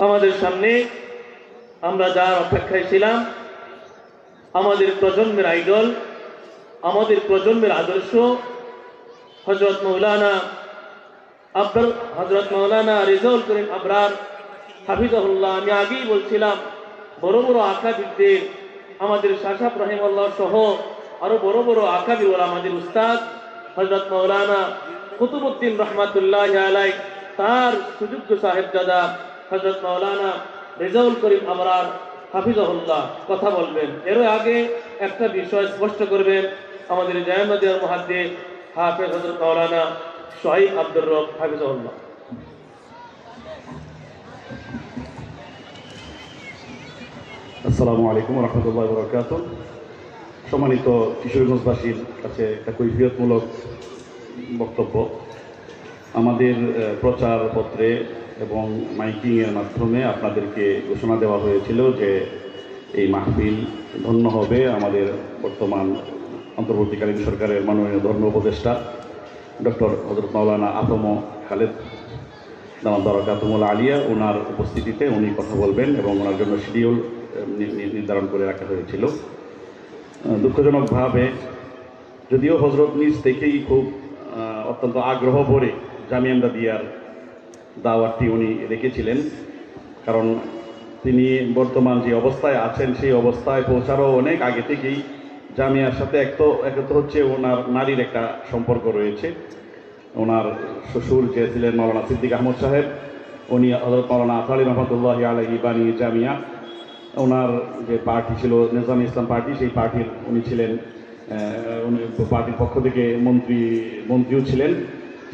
আমাদের সামনে আমরা যার অপেক্ষায় ছিলাম, আমাদের প্রজন্মের আইডল, আমাদের প্রজন্মের আদর্শ হযরত মাওলানা রেজাউল করিম আবরার হাফিজাহুল্লাহ। আমি আগেই বলছিলাম, বড় বড় আকাবিরদের, আমাদের শাহ সাহেব রাহিমাহুল্লাহ সহ আরো বড় বড় আকাবির ওরা আমাদের উস্তাদ হযরত মাওলানা কুতুবউদ্দিন রহমাতুল্লাহ আলাইহি, তার সুযোগ্য সাহেবজাদা হযরত মাওলানা রেজাউল করিম আবরার হাফিজাহুল্লাহ কথা বলবেন। এর আগে একটা বিষয় স্পষ্ট করবেন আমাদের জায়মাদিয়ার মুহাদ্দিস হাফেজ হযরত মাওলানা সোহাইব আব্দুর রব হাফিজাহুল্লাহ। আসসালামু আলাইকুম রহমতুল্লাহ বরকাতুহ। সম্মানিত কিশোরগঞ্জবাসীর কাছে একটা কৈফিয়তমূলক বক্তব্য। আমাদের প্রচারপত্রে এবং মাইকিংয়ের মাধ্যমে আপনাদেরকে ঘোষণা দেওয়া হয়েছিল যে এই মাহফিল ধন্য হবে আমাদের বর্তমান অন্তর্বর্তীকালীন সরকারের মাননীয় ধর্ম উপদেষ্টা ডক্টর হযরত মাওলানা আফম খালেদ দামাত বারাকাতুহুল আলিয়া, ওনার উপস্থিতিতে উনি কথা বলবেন এবং ওনার জন্য শিডিউল নির্ধারণ করে রাখা হয়েছিল। দুঃখজনকভাবে, যদিও হজরত নিজ থেকেই খুব অত্যন্ত আগ্রহ ভরে জামিয়া এমদাদিয়ার দাওয়াতটি উনি রেখেছিলেন, কারণ তিনি বর্তমান যে অবস্থায় আছেন সেই অবস্থায় পৌঁছারও অনেক আগে থেকেই জামিয়ার সাথে একত্র হচ্ছে ওনার নারীর একটা সম্পর্ক রয়েছে। ওনার শ্বশুর যে ছিলেন মাওলানা সিদ্দিক আহমদ সাহেব, উনি হযরত মাওলানা আতালী রহমতুল্লাহ আলাইহি বানী জামিয়া, ওনার যে পার্টি ছিল নিজাম ইসলাম পার্টি, সেই পার্টির উনি ছিলেন, উনি পার্টির পক্ষ থেকে মন্ত্রীও ছিলেন।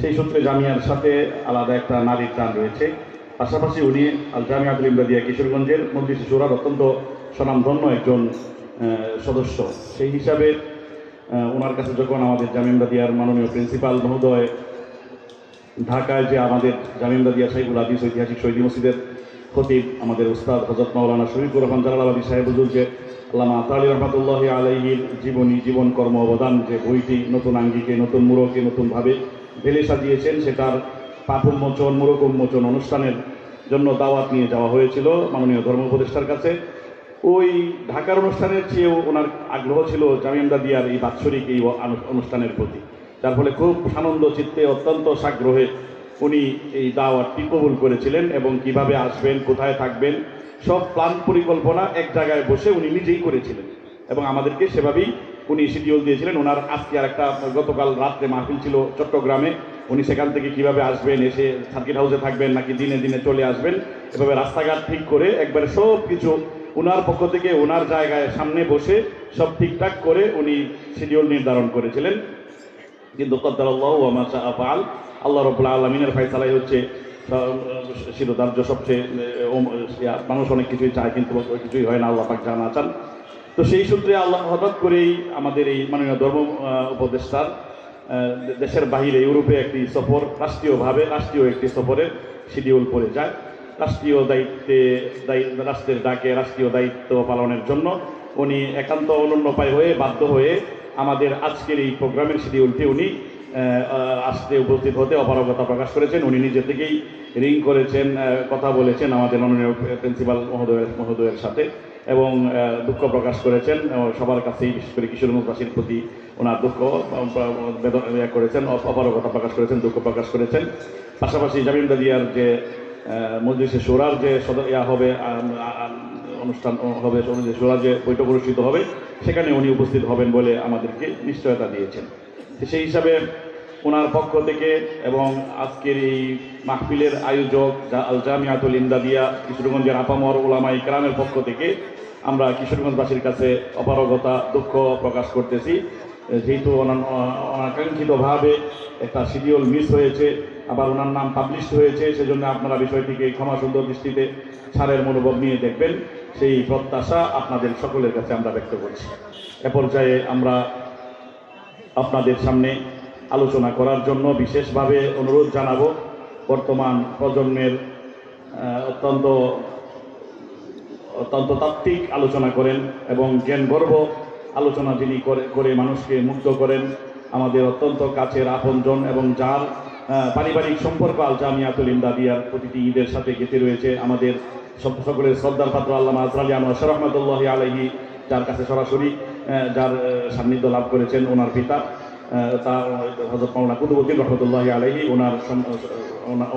সেই সূত্রে জামিয়ার সাথে আলাদা একটা নারীর টান রয়েছে। পাশাপাশি উনি আল জামিয়াতুল ইমদাদিয়া কিশোরগঞ্জের মজলিস শুরার অত্যন্ত স্বনামধন্য একজন সদস্য। সেই হিসাবে ওনার কাছে যখন আমাদের জামিয়া এমদাদিয়ার মাননীয় প্রিন্সিপাল মহোদয় ঢাকায় যে আমাদের জামিয়া এমদাদিয়া শাইখুল হাদিস ঐতিহাসিক শহীদ মসজিদের খতিব আমাদের উস্তাদ হযরত মাওলানা শরীফুর রহমান জালালাবাদী সাহেব হুজুরকে আল্লামা আতালী রহমাতুল্লাহি আলাইহির জীবন কর্ম অবদান যে বইটি নতুন আঙ্গিকে, নতুন মুরকে, নতুনভাবে ঢেলে সাজিয়েছেন, সেটার পাঠ উন্মোচন, মুরক উন্মোচন অনুষ্ঠানের জন্য দাওয়াত নিয়ে যাওয়া হয়েছিল মাননীয় ধর্ম উপদেষ্টার কাছে। ওই ঢাকার অনুষ্ঠানের চেয়েও ওনার আগ্রহ ছিল জামিয়া এমদাদিয়ার এই বাৎসরিক এই অনুষ্ঠানের প্রতি, যার ফলে খুব সানন্দ চিত্তে অত্যন্ত সাগ্রহে উনি এই দাওয়াতটি কবুল করেছিলেন এবং কিভাবে আসবেন, কোথায় থাকবেন, সব প্ল্যান পরিকল্পনা এক জায়গায় বসে উনি নিজেই করেছিলেন এবং আমাদেরকে সেভাবেই উনি শিডিউল দিয়েছিলেন। ওনার আজকে আর একটা গতকাল রাত্রে মাহফিল ছিল চট্টগ্রামে, উনি সেখান থেকে কিভাবে আসবেন, এসে সার্কিট হাউসে থাকবেন নাকি দিনে দিনে চলে আসবেন, এভাবে রাস্তাঘাট ঠিক করে একবারে সব কিছু ওনার পক্ষ থেকে ওনার জায়গায় সামনে বসে সব ঠিকঠাক করে উনি শিডিউল নির্ধারণ করেছিলেন। কিন্তু কদ্দারাল্লাহু ওয়া মা শাআ ফাআল, আল্লাহ রাব্বুল আলামিনের ফয়সালাই হচ্ছে শিরোধার্য সবচেয়ে। মানুষ অনেক কিছুই চায় কিন্তু কিছুই হয় না, আল্লাহ পাক জানা চান। তো সেই সূত্রে আল্লাহ হঠাৎ করেই আমাদের এই মাননীয় ধর্ম উপদেষ্টার দেশের বাহিরে ইউরোপে একটি সফর, রাষ্ট্রীয় একটি সফরের শিডিউল পড়ে যায়। রাষ্ট্রের ডাকে রাষ্ট্রীয় দায়িত্ব পালনের জন্য উনি একান্ত অনন্যপায় হয়ে বাধ্য হয়ে আমাদের আজকের এই প্রোগ্রামের শিডিউলটি উনি আসতে উপস্থিত হতে অপারগতা প্রকাশ করেছেন। উনি নিজে থেকেই রিং করেছেন, কথা বলেছেন আমাদের মাননীয় প্রিন্সিপাল মহোদয়ের সাথে এবং দুঃখ প্রকাশ করেছেন সবার কাছেই, বিশেষ করে কিশোরগঞ্জবাসীর প্রতি ওনার দুঃখ করেছেন, অপারগতা প্রকাশ করেছেন, দুঃখ প্রকাশ করেছেন। পাশাপাশি জামিয়া এমদাদিয়ার যে মজলিসে শুরার যে হবে অনুষ্ঠান হবে, শুরার যে বৈঠক অনুষ্ঠিত হবে, সেখানে উনি উপস্থিত হবেন বলে আমাদেরকে নিশ্চয়তা দিয়েছেন। সেই হিসাবে ওনার পক্ষ থেকে এবং আজকের এই মাহফিলের আয়োজক আল জামিয়াতুল ইমদাদিয়া কিশোরগঞ্জের আপামর উলামা ইকরামের পক্ষ থেকে আমরা কিশোরগঞ্জবাসীর কাছে অপারগতা দুঃখ প্রকাশ করতেছি। যেহেতু অনাকাঙ্ক্ষিতভাবে একটা শিডিউল মিস হয়েছে, আবার ওনার নাম পাবলিশ হয়েছে, সেজন্য আপনারা বিষয়টিকে ক্ষমা সুন্দর দৃষ্টিতে ছাড়ের মনোভাব নিয়ে দেখবেন, সেই প্রত্যাশা আপনাদের সকলের কাছে আমরা ব্যক্ত করছি। এ পর্যায়ে আমরা আপনাদের সামনে আলোচনা করার জন্য বিশেষভাবে অনুরোধ জানাবো বর্তমান প্রজন্মের অত্যন্ত তাত্ত্বিক আলোচনা করেন এবং জ্ঞানগর্ভ আলোচনা যিনি করে মানুষকে মুগ্ধ করেন, আমাদের অত্যন্ত কাছের আপনজন এবং যার পারিবারিক সম্পর্ক আল জামিয়াতুল ইমদাদিয়ার প্রতিটি ঈদের সাথে গেঁথে রয়েছে। আমাদের সকলের শ্রদ্ধার পাত্র আল্লামা আজহার আলী আনোয়ার শাহ রহমতুল্লাহি আলাইহি, যার কাছে সরাসরি যার সান্নিধ্য লাভ করেছেন ওনার পিতা তার হযরত মাওলানা কুতুবউদ্দিন রহমতুল্লাহি আলাইহি,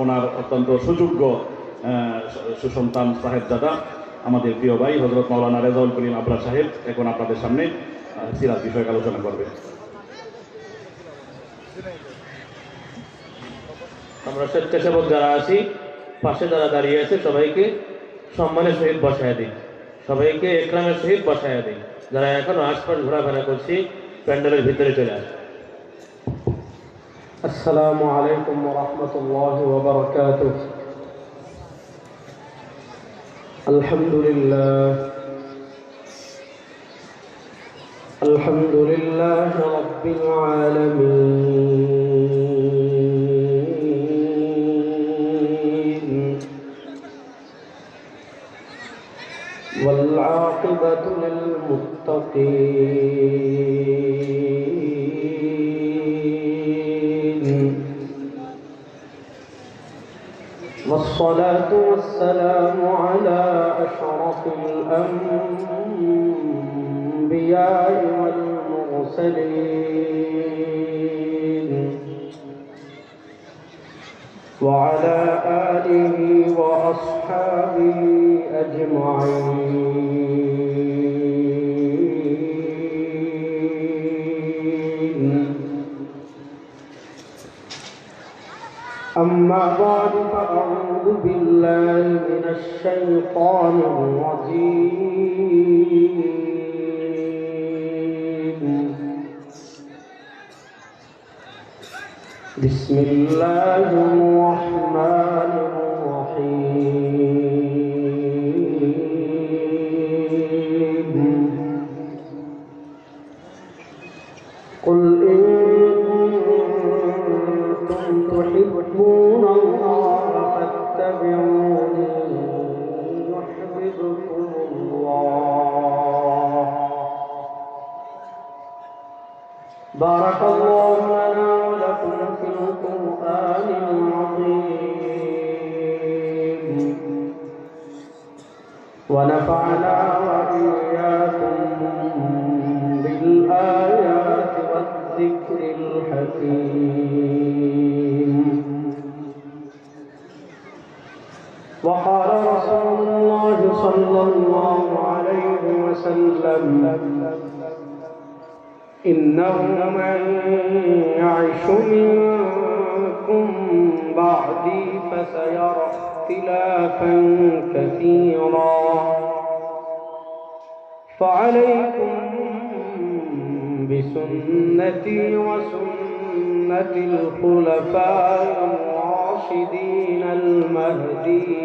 ওনার অত্যন্ত সুযোগ্য সুসন্তান সাহেবজাদা আমাদের প্রিয় ভাই হযরত মাওলানা রেজাউল করিম আবরার সাহেব এখন আপনাদের সামনে সিরাত বিষয়ক আলোচনা করবে। আমরা স্বেচ্ছাসেবক যারা আছি, পাশে যারা দাঁড়িয়ে আছে, সবাইকে সম্মানের সহিত বসায় দিই, সবাইকে একরামের সহিত বসায় দিই। যারা এখনো আশপাশ ঘোরাফেরা করছি, প্যান্ডেলের ভিতরে চলে আসে। আসসালামু আলাইকুম ওয়া রাহমাতুল্লাহি ওয়া বারাকাতুহু। আলহামদুলিল্লাহ রাব্বিল আলামিন ওয়াল আকিবাতু লিল মুত্তাকিন والصلاة والسلام على أشرف الأنبياء والمرسلين وعلى آله وأصحابه أجمعين. أما بعد فأعوذ بالله من الشيطان الرجيم. بسم الله الرحمن الرحيم. قل إن تحبون الله فاتبعوني يحببكم الله. بارك الله لنا ولكم في القرآن العظيم ونفعنا وإياكم بالآيات والذكر الحكيم. وقال رسول الله صلى الله عليه وسلم إنه من يعش منكم بعدي فسيرى اختلافا كثيرا فعليكم بسنتي وسنة الخلفاء الراشدين المهديين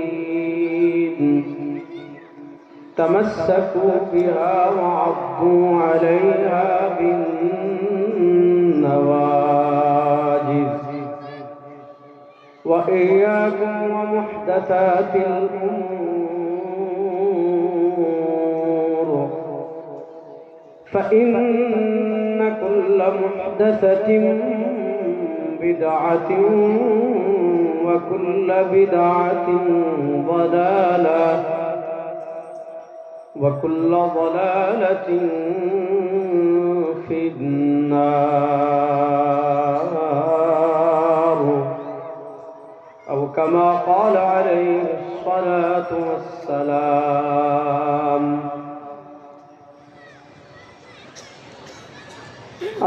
تمسكوا بها وعضوا عليها بالنواجذ وإياكم ومحدثات الأمور فإن كل محدثة بدعة وكل بدعة ضلالة وكل ضلالة في النار أو كما قال عليه الصلاة والسلام.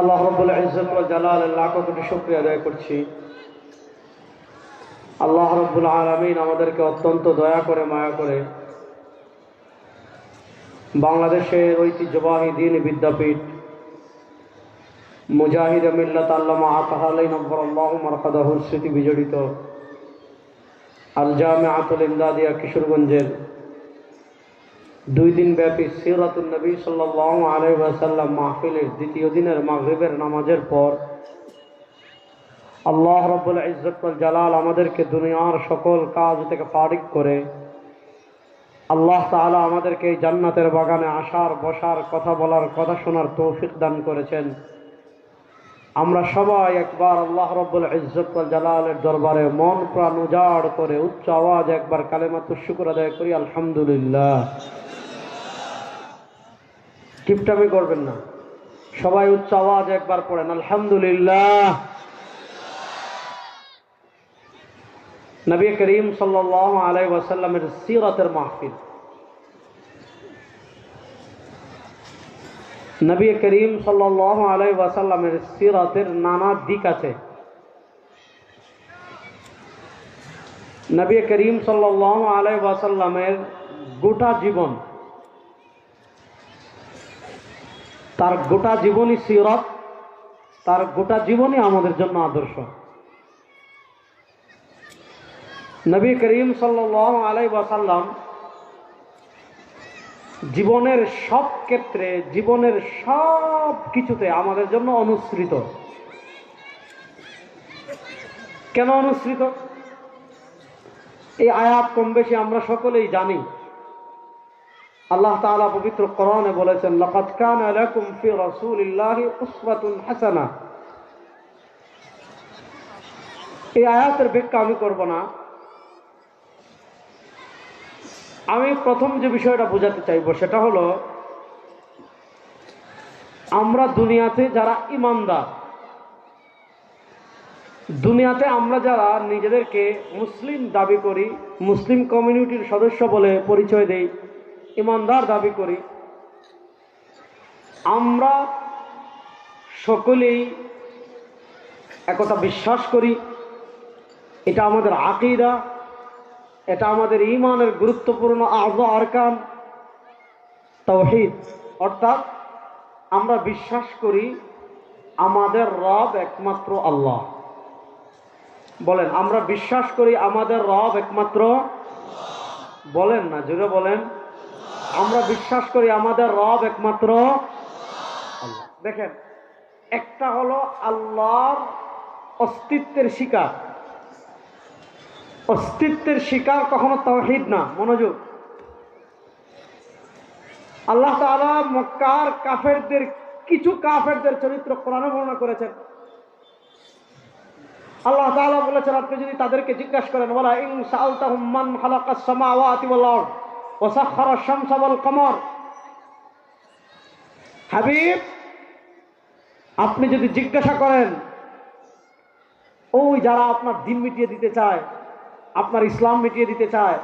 আল্লাহ রাব্বুল ইজ্জত ওয়াল জালালের লাখ কোটি শুকরিয়া আদায় করছি। আল্লাহ রাব্বুল আলামিন আমাদেরকে অত্যন্ত দয়া করে মায়া করে বাংলাদেশের ঐতিহ্যবাহী দ্বীন বিদ্যাপীঠ মুজাহিদ মিল্লাত আল্লামা আতাহা আলাইহি নব্বরাল্লাহু মারকাদাহুর স্মৃতি বিজড়িত আল জামিআতুল ইমদাদিয়া কিশোরগঞ্জের 2 দিন ব্যাপী সিরাতুন নবী সাল্লাল্লাহু আলাইহি ওয়াসাল্লাম মাহফিলের দ্বিতীয় দিনের মাগরিবের নামাজের পর আল্লাহ রাব্বুল ইজ্জত ওয়াল জালাল আমাদেরকে দুনিয়ার সকল কাজ থেকে ফারিগ করে আল্লাহ তাআলা আমাদেরকে এই জান্নাতের বাগানে আসার, বসার, কথা বলার, কথা শোনার তৌফিক দান করেছেন। আমরা সবাই একবার আল্লাহ রাব্বুল ইজ্জত ওয়াল জালালের দরবারে মন প্রাণ উজাড় করে উচ্চ আওয়াজ একবার কালেমাতুশ শুকর আদায় করি, আলহামদুলিল্লাহ। কিপটামি করবেন না, সবাই উচ্চ আওয়াজ একবার পড়েন আলহামদুলিল্লাহ। নবী করিম সাল্লাল্লাহু আলাইহি ওয়াসাল্লামের সিরাতের মাহফিল। নবী করিম সাল্লাল্লাহু আলাইহি ওয়াসাল্লামের সিরাতের নানা দিক আছে। নবী করিম সাল্লাল্লাহু আলাইহি ওয়াসাল্লামের গোটা জীবন, তার গোটা জীবনই সিরাত, তার গোটা জীবনই আমাদের জন্য আদর্শ। নবী করিম সাল্লাল্লাহু আলাইহি ওয়াসাল্লাম জীবনের সব ক্ষেত্রে, জীবনের সব কিছুতে আমাদের জন্য অনুসৃত। কেন অনুসৃত? এই আয়াত কম বেশি আমরা সকলেই জানি। আল্লাহ তাআলা পবিত্র কোরআনে বলেছেন, লাকাদ কানা লাকুম ফি রাসূলিল্লাহি উসওয়াতুন হাসানাহ। এই আয়াতের ব্যাখ্যা আমি করব না। আমি প্রথম যে বিষয়টা বোঝাতে চাইব সেটা হলো, আমরা দুনিয়াতে যারা ঈমানদার, দুনিয়াতে আমরা যারা নিজেদেরকে মুসলিম দাবি করি, মুসলিম কমিউনিটির সদস্য বলে পরিচয় দেই, ঈমানদার দাবি করি, আমরা সকলেই একথা বিশ্বাস করি, এটা আমাদের আকীদা, এটা আমাদের ঈমানের গুরুত্বপূর্ণ আযা আরকান তাওহীদ। অর্থাৎ আমরা বিশ্বাস করি আমাদের রব একমাত্র আল্লাহ। বলেন, আমরা বিশ্বাস করি আমাদের রব একমাত্র, বলেন না, জোরে বলেন, আমরা বিশ্বাস করি আমাদের রব একমাত্র আল্লাহ। দেখেন, একটা হলো আল্লাহর অস্তিত্বের স্বীকার। অস্তিত্বের স্বীকার কখনো তাওহীদ না। মনোযোগ। আল্লাহ তাআলা মক্কার কাফেরদের, কিছু কাফেরদের চরিত্র কোরআনে বর্ণনা করেছেন। আল্লাহ তাআলা বলেছেন, আপনি যদি তাদেরকে জিজ্ঞাসা করেন, ওয়ালা ইন সাআলতাহুম মান খালাকাস সামাওয়াতি ওয়াল আরদ ওয়া সাখখারা আশ-শামসা ওয়াল কমর, হাবিব আপনি যদি জিজ্ঞাসা করেন ওই যারা আপনার দিন মিটিয়ে দিতে চায়, আপনার ইসলাম মিটিয়ে দিতে চায়,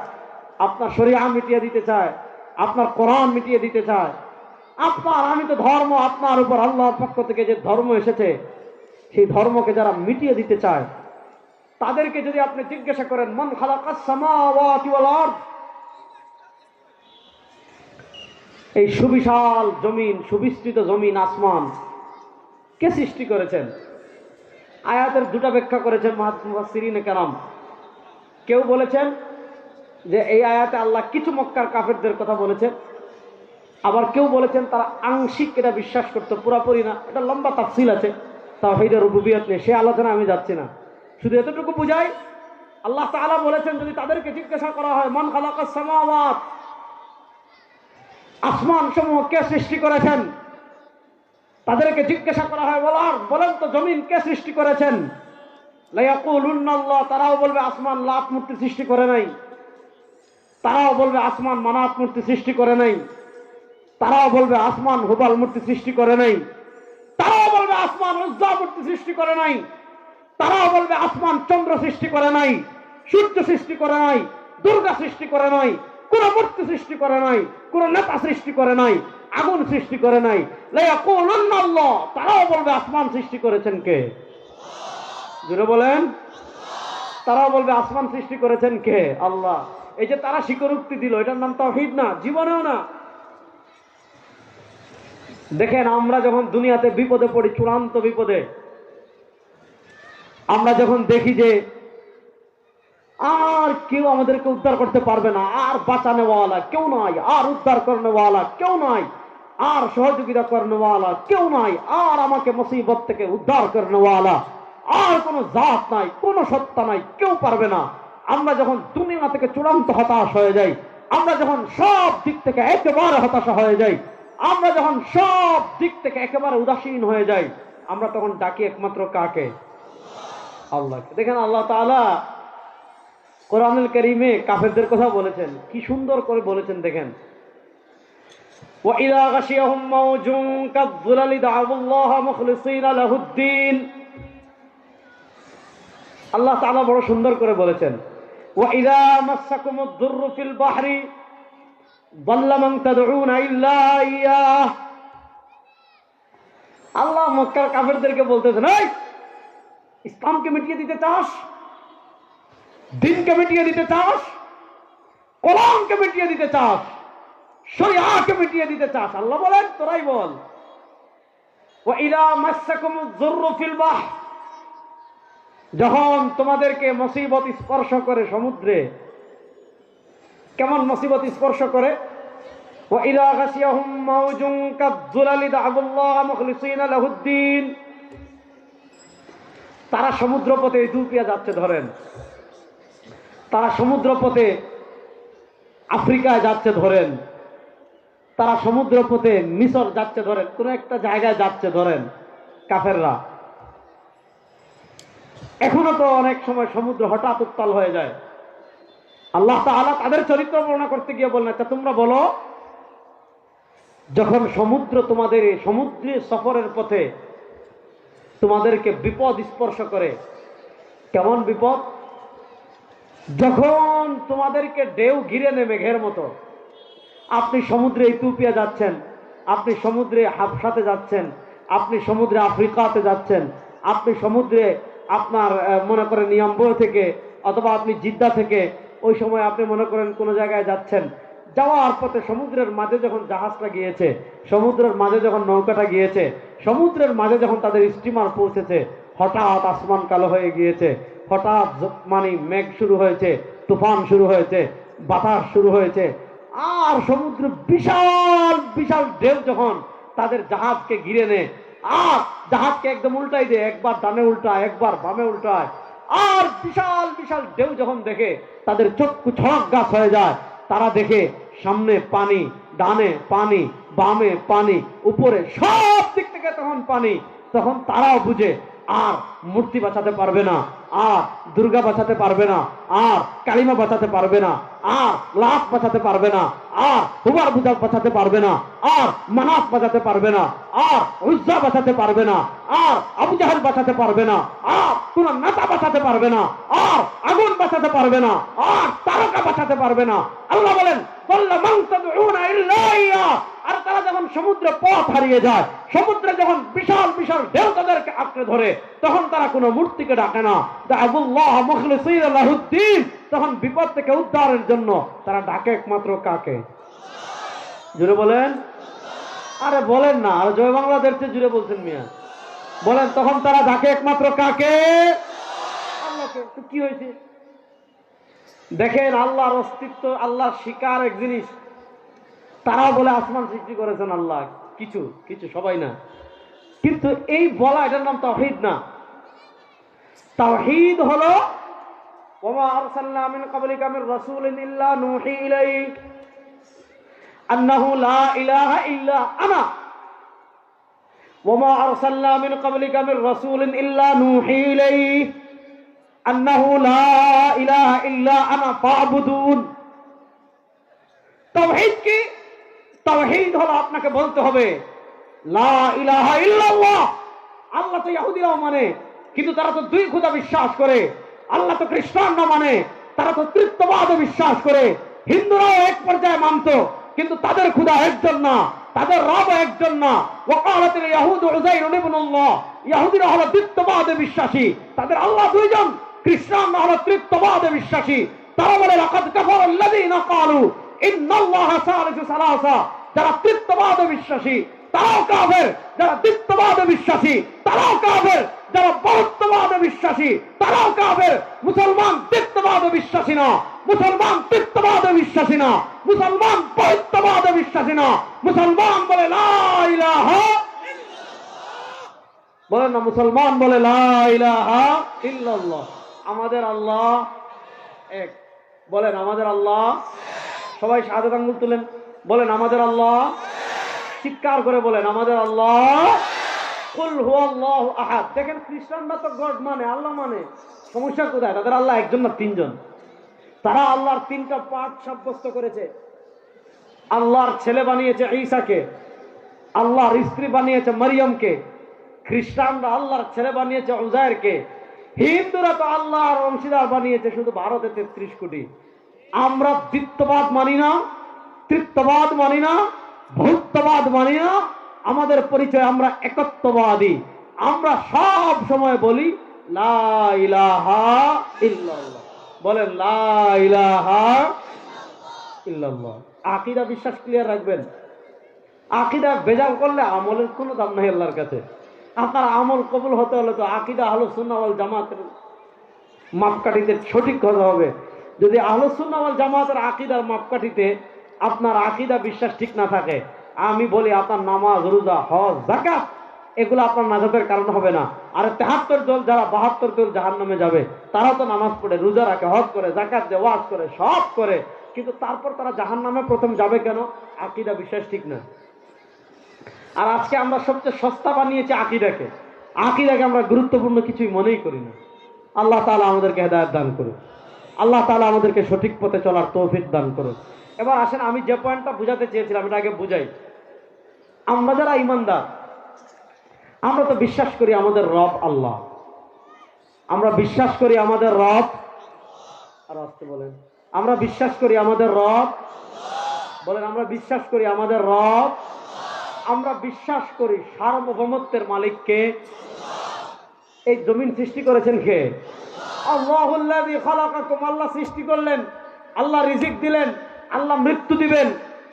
আপনার শরিয়া মিটিয়ে দিতে চায়, আপনার কোরআন মিটিয়ে দিতে চায়, আপনার আমি তো ধর্ম, আপনার উপর আল্লাহর পক্ষ থেকে যে ধর্ম এসেছে সেই ধর্মকে যারা মিটিয়ে দিতে চায়, তাদেরকে যদি আপনি জিজ্ঞাসা করেন মান খালাকাস সামাওয়াতি ওয়াল আরদ, এই সুবিশাল জমিন, সুবিস্তৃত জমিন, আসমান কে সৃষ্টি করেছেন? আয়াতের দুটা ব্যাখ্যা করেছেন মুফাসসিরিনে কেরাম। কেউ বলেছেন যে এই আয়াতে আল্লাহ কিছু মক্কার কাফেরদের কথা বলেছেন, আবার কেউ বলেছেন তারা আংশিক এটা বিশ্বাস করতো, পুরাপুরি না। এটা লম্বা তাফসিল আছে তাওহীদের রুবুবিয়ত নিয়ে, সে আলোচনা আমি যাচ্ছি না। শুধু এতটুকু বুঝাই, আল্লাহ তাআলা বলেছেন যদি তাদেরকে জিজ্ঞাসা করা হয় মান খালাকাস সামাওয়াত, আসমান সমূহ কে সৃষ্টি করেছেন, তাদেরকে জিজ্ঞাসা করা হয় ওয়াল আরদ, বলেন তো জমিন কে সৃষ্টি করেছেন, লা ইয়াকুলুন্না আল্লাহ, তারাও বলবে আসমান লাত মূর্তি সৃষ্টি করে নাই, তারাও বলবে আসমান মানাত মূর্তি সৃষ্টি করে নাই, তারাও বলবে আসমান হুবাল মূর্তি সৃষ্টি করে নাই, তারাও বলবে আসমান উজ্জা মূর্তি সৃষ্টি করে নাই, তারাও বলবে আসমান চন্দ্র সৃষ্টি করে নাই, সূর্য সৃষ্টি করে নাই, দুর্গা সৃষ্টি করে নাই, কোন মূর্তি সৃষ্টি করে নাই, কোন নেতা সৃষ্টি করে নাই, আগুন সৃষ্টি করে নাই। লা ইয়াকুলুন্না আল্লাহ, তারাও বলবে আসমান সৃষ্টি করেছেন কে? জোরে বলেন। তারাও বলবে আসমান সৃষ্টি করেছেন কে? আল্লাহ। এই যে তারা স্বীকারোক্তি দিল, এটার নাম তাওহীদ না, জীবনেও না। দেখেন, আমরা যখন দুনিয়াতে বিপদে পড়ি, চূড়ান্ত বিপদে, আমরা যখন দেখি যে আর কেউ আমাদেরকে উদ্ধার করতে পারবে না, আর বাঁচানেওয়ালা কেউ নাই, আর উদ্ধার করনেওয়ালা কেউ নাই, আর সহযোগিতা করনেওয়ালা কেউ নাই, আর আমাকে মুসিবত থেকে উদ্ধার করনেওয়ালা আর কোনো জাত নাই, কোনো সত্তা নাই, কেউ পারবে না। আমরা যখন দুনিয়া থেকে চূড়ান্ত হতাশ হয়ে যাই, আমরা যখন সব দিক থেকে একেবারে হতাশা হয়ে যাই, আমরা যখন সব দিক থেকে একেবারে উদাসীন হয়ে যাই, আমরা তখন ডাকি একমাত্র কাকে? আল্লাহকে। দেখেন আল্লাহ তাআলা কোরআনুল কারীমে কাফেরদের কথা বলেছেন, কি সুন্দর করে বলেছেন দেখেন। وَإِذَا غَشِيَهُم مَّوْجٌ كَالظُّلَلِ دَعَوُا اللَّهَ مُخْلِصِينَ لَهُ الدِّينَ। আল্লাহ তাআলা বড় সুন্দর করে বলেছেন, وَإِذَا مَسَّكُمُ الضُّرُّ فِي الْبَحْرِ ضَلَّ مَن تَدْعُونَ إِلَّا إِيَّاهُ। আল্লাহ মক্কার কাফেরদেরকে বলতেছেন, এই ইসলামকে মিটিয়ে দিতে চাস, দিনকে মিটিয়ে দিতে চাস, কোরআনকে মিটিয়ে দিতে চাস, শরিয়াকে মিটিয়ে দিতে চাস, আল্লাহ বলেন তোরাই বল। ওয়াইদা মাসসাকুমুজ যুররু ফিল বাহর, যখন তোমাদেরকে মুসিবত স্পর্শ করে সমুদ্রে, কেমন মুসিবত স্পর্শ করে? ওয়াইদা গাশিয়াহুম মাউজুন কাযযুলালি দা'আবুল্লাহ মুখলিসিনা লাহুদ্দিন, তারা সমুদ্র পথে ইথিওপিয়া যাচ্ছে ধরেন, তারা সমুদ্র পথে আফ্রিকায় যাচ্ছে ধরেন, তারা সমুদ্র পথে মিশর যাচ্ছে ধরেন, কোন একটা জায়গায় যাচ্ছে ধরেন কাফেররা। এখনো তো অনেক সময় সমুদ্র হঠাৎ উত্তাল হয়ে যায়। আল্লাহ তাআলা তাদের চরিত্র বর্ণনা করতে গিয়ে বলেন, আচ্ছা তোমরা বলো, যখন সমুদ্র তোমাদের সমুদ্রে সফরের পথে তোমাদেরকে বিপদ স্পর্শ করে, কেমন বিপদ? যখন তোমাদেরকে ঢেউ ঘিরে নেয় মেঘের মতো, আপনি সমুদ্রে ইথিওপিয়া যাচ্ছেন, আপনি সমুদ্রে হাবশাতে যাচ্ছেন, আপনি সমুদ্রে আফ্রিকাতে যাচ্ছেন, আপনি সমুদ্রে আপনার মনে করেন ইয়াম্বো থেকে অথবা আপনি জিদ্দা থেকে ওই সময় আপনি মনে করেন কোনো জায়গায় যাচ্ছেন, যাওয়ার পথে সমুদ্রের মাঝে যখন জাহাজটা গিয়েছে, সমুদ্রের মাঝে যখন নৌকাটা গিয়েছে, সমুদ্রের মাঝে যখন তাদের স্টিমার পৌঁছেছে, হঠাৎ আসমান কালো হয়ে গিয়েছে, হঠাৎ মানে মেঘ শুরু হয়েছে, তুফান শুরু হয়েছে, বাতাস শুরু হয়েছে, আর সমুদ্র বিশাল বিশাল ঢেউ যখন তাদের জাহাজকে ঘিরে নেয়, আর জাহাজকে একদম উল্টাই দেয়, একবার ডানে উল্টায়, একবার বামে উল্টায়, আর বিশাল বিশাল ঢেউ যখন দেখে তাদের চক্ষু ছড়ক গাছ হয়ে যায়। তারা দেখে সামনে পানি, ডানে পানি, বামে পানি, উপরে সব দিক থেকে তখন পানি, তখন তারাও বুঝে আর মূর্তি বাঁচাতে পারবে না, আর দুর্গা বাঁচাতে পারবে না, আর কালিমা বাঁচাতে পারবে না, আর লাত বাঁচাতে পারবে না, আর হুবার বুজাল বাঁচাতে পারবে না, আর মানাত বাঁচাতে পারবে না, আর উজ্জা বাঁচাতে পারবে না, আর আবু জাহেল বাঁচাতে পারবে না, আর কোন নেতা বাঁচাতে পারবে না, আর আগুন বাঁচাতে পারবে না, আর তারকা বাঁচাতে পারবে না। আল্লাহ বলেন, আর তারা যখন সমুদ্রে পথ হারিয়ে যায়, সমুদ্রে যখন বিশাল বিশাল ঢেউ তাদেরকে আঁকড়ে ধরে, তখন তারা কোনো মূর্তিকে ডাকে না, দা'আবুল্লাহ মুখলিসিনা লাহুদ্দিন, তখন বিপদ থেকে উদ্ধারের জন্য তারা ডাকে একমাত্র কাকে? জুড়ে বলেন, আরে বলেন না, আর জয় বাংলাদেশ জুড়ে বলছেন মিয়া, বলেন তখন তারা ডাকে একমাত্র কাকে? আল্লাহকে। তো কি হয়েছে দেখেন, আল্লাহর অস্তিত্ব, আল্লাহর স্বীকার এক জিনিস, তারাও বলে আসমান সৃষ্টি করেছেন আল্লাহ, কিছু কিছু সবাই না, কিন্তু এই বলা এটার নাম তাওহীদ না। তাওহীদ হলো ওয়া আরসালনা মিন ক্বাবলিকা মির রাসূলিন ইল্লা নূহি ইলাইহি আন্নাহু লা ইলাহা ইল্লা আনা ওয়া আরসালনা মিন ক্বাবলিকা মির রাসূলিন ইল্লা নূহি ইলাইহি আন্নাহু লা ইলাহা ইল্লা আনা ফা'বুদুন। তাওহীদ কি? তাওহীদ হলো আপনাকে বলতে হবে লা ইলাহা ইল্লাল্লাহ। আল্লাহ তো ইহুদিরাও মানে, কিন্তু তারা তো দুই খোদা বিশ্বাস করে। আল্লাহ তো খ্রিস্টানরা মানে, তারা তো তৃতীয়বাদে বিশ্বাস করে। হিন্দুরাও এক পর্যায়ে মানত, কিন্তু তাদের খোদা একজন না, তাদের রব একজন না। ওয়াকালাতিল ইয়াহুদু উযাইর ইবনুল্লাহ, ইহুদিরা হলো দ্বিত্ববাদে বিশ্বাসী, তাদের আল্লাহ দুইজন। খ্রিস্টানরা হলো তৃতীয়বাদে বিশ্বাসী, তারা বলে লাকাদ কাফারাল্লাযীনা ক্বালু ইন্নাল্লাহা সালিসু সালাসা। যারা তৃতীয়বাদে বিশ্বাসী তারাও কাফের, যারা দ্বিত্ববাদে বিশ্বাসী তারাও কাফের, যারা বহুত্ববাদে বিশ্বাসী তারাও কাফের। মুসলমান দ্বিত্ববাদে বিশ্বাসী না, মুসলমান তৃতীয়বাদে বিশ্বাসী না, মুসলমান বহুত্ববাদে বিশ্বাসী না। মুসলমান বলে লা ইলাহা ইল্লাল্লাহ, বলেন না, মুসলমান বলে লা ইলাহা ইল্লাল্লাহ। আমাদের আল্লাহ এক, বলেন আমাদের আল্লাহ। সবাই শাহাদাত আঙ্গুল তুলেন, বলেন আমাদের আল্লাহ। চিৎকার করে বলেন আমাদের আল্লাহ। কুল হুয়াল্লাহু আহাদ। দেখেন খ্রিস্টানরা তো গড মানে, আল্লাহ মানে, সমস্যা কোথায়? তাদের আল্লাহ একজন না তিনজন। তারা আল্লাহর তিনটা পার্ট সাব্যস্ত করেছে। আল্লাহর ছেলে বানিয়েছে ঈসাকে, আল্লাহর স্ত্রী বানিয়েছে মারিয়ামকে, খ্রিস্টানরা আল্লাহর ছেলে বানিয়েছে উজায়েরকে, হিন্দুরা তো আল্লাহর অংশীদার বানিয়েছে শুধু ভারতে 33 কোটি। আমরা দ্বিত্ববাদ মানি না, তৃত্ববাদ মানি না, বহুত্ববাদ মানি না। আমাদের পরিচয় আমরা একত্ববাদী। আমরা সব সময় বলি লা ইলাহা ইল্লাল্লাহ। বলেন লা ইলাহা ইল্লাল্লাহ। আকীদা বিশ্বাস ক্লিয়ার রাখবেন। আকীদা ভেজাল করলে আমলের কোনো দাম নাই আল্লাহর কাছে। আপনার আমল কবুল হতে হলে তো আকীদা আহলুস সুন্নাহ ওয়াল জামাতের মাপকাঠিতে সঠিক হতে হবে। যদি আহলুস সুন্নাহ ওয়াল জামাতের আকীদার মাপকাঠিতে আপনার আকীদা বিশ্বাস ঠিক না থাকে, আমি বলি আপনার নামাজ, রোজা, হজ, যাকাত এগুলো আপনার নাজাতের কারণ হবে না। আর 73 দল যারা 72 দল জাহান্নামে যাবে, তারা তো নামাজ পড়ে, রোজা রাখে, হজ করে, যাকাত দেয়, ওয়াজ করে, সব করে, কিন্তু তারপর তারা জাহান্নামে প্রথম যাবে কেন? আকীদা বিশ্বাস ঠিক না। আর আজকে আমরা সবচেয়ে সস্তা বানিয়েছি আকীদাকে। আকীদাকে আমরা গুরুত্বপূর্ণ কিছুই মনেই করি না। আল্লাহ তাআলা আমাদেরকে হেদায়েত দান করুন। আল্লাহ তাআলা আমাদেরকে সঠিক পথে চলার তৌফিক দান করুন। এবার আসেন, আমি যে পয়েন্টটা বুঝাতে চেয়েছিলাম এটা আগে বুঝাই। আমরা যারা ঈমানদার, আমরা তো বিশ্বাস করি আমাদের রব আল্লাহ। আমরা বিশ্বাস করি আমাদের রব, আর আসতে বলেন, আমরা বিশ্বাস করি আমাদের রব, বলেন আমরা বিশ্বাস করি আমাদের রব। আমরা বিশ্বাস করি সার্বভৌমত্বের মালিককে। এই জমিন সৃষ্টি করেছেন কে? আল্লাহুল্লাযী খালাকাকুম। আল্লাহ সৃষ্টি করলেন, আল্লাহ রিজিক দিলেন, আল্লাহ মৃত্যু দিবেন।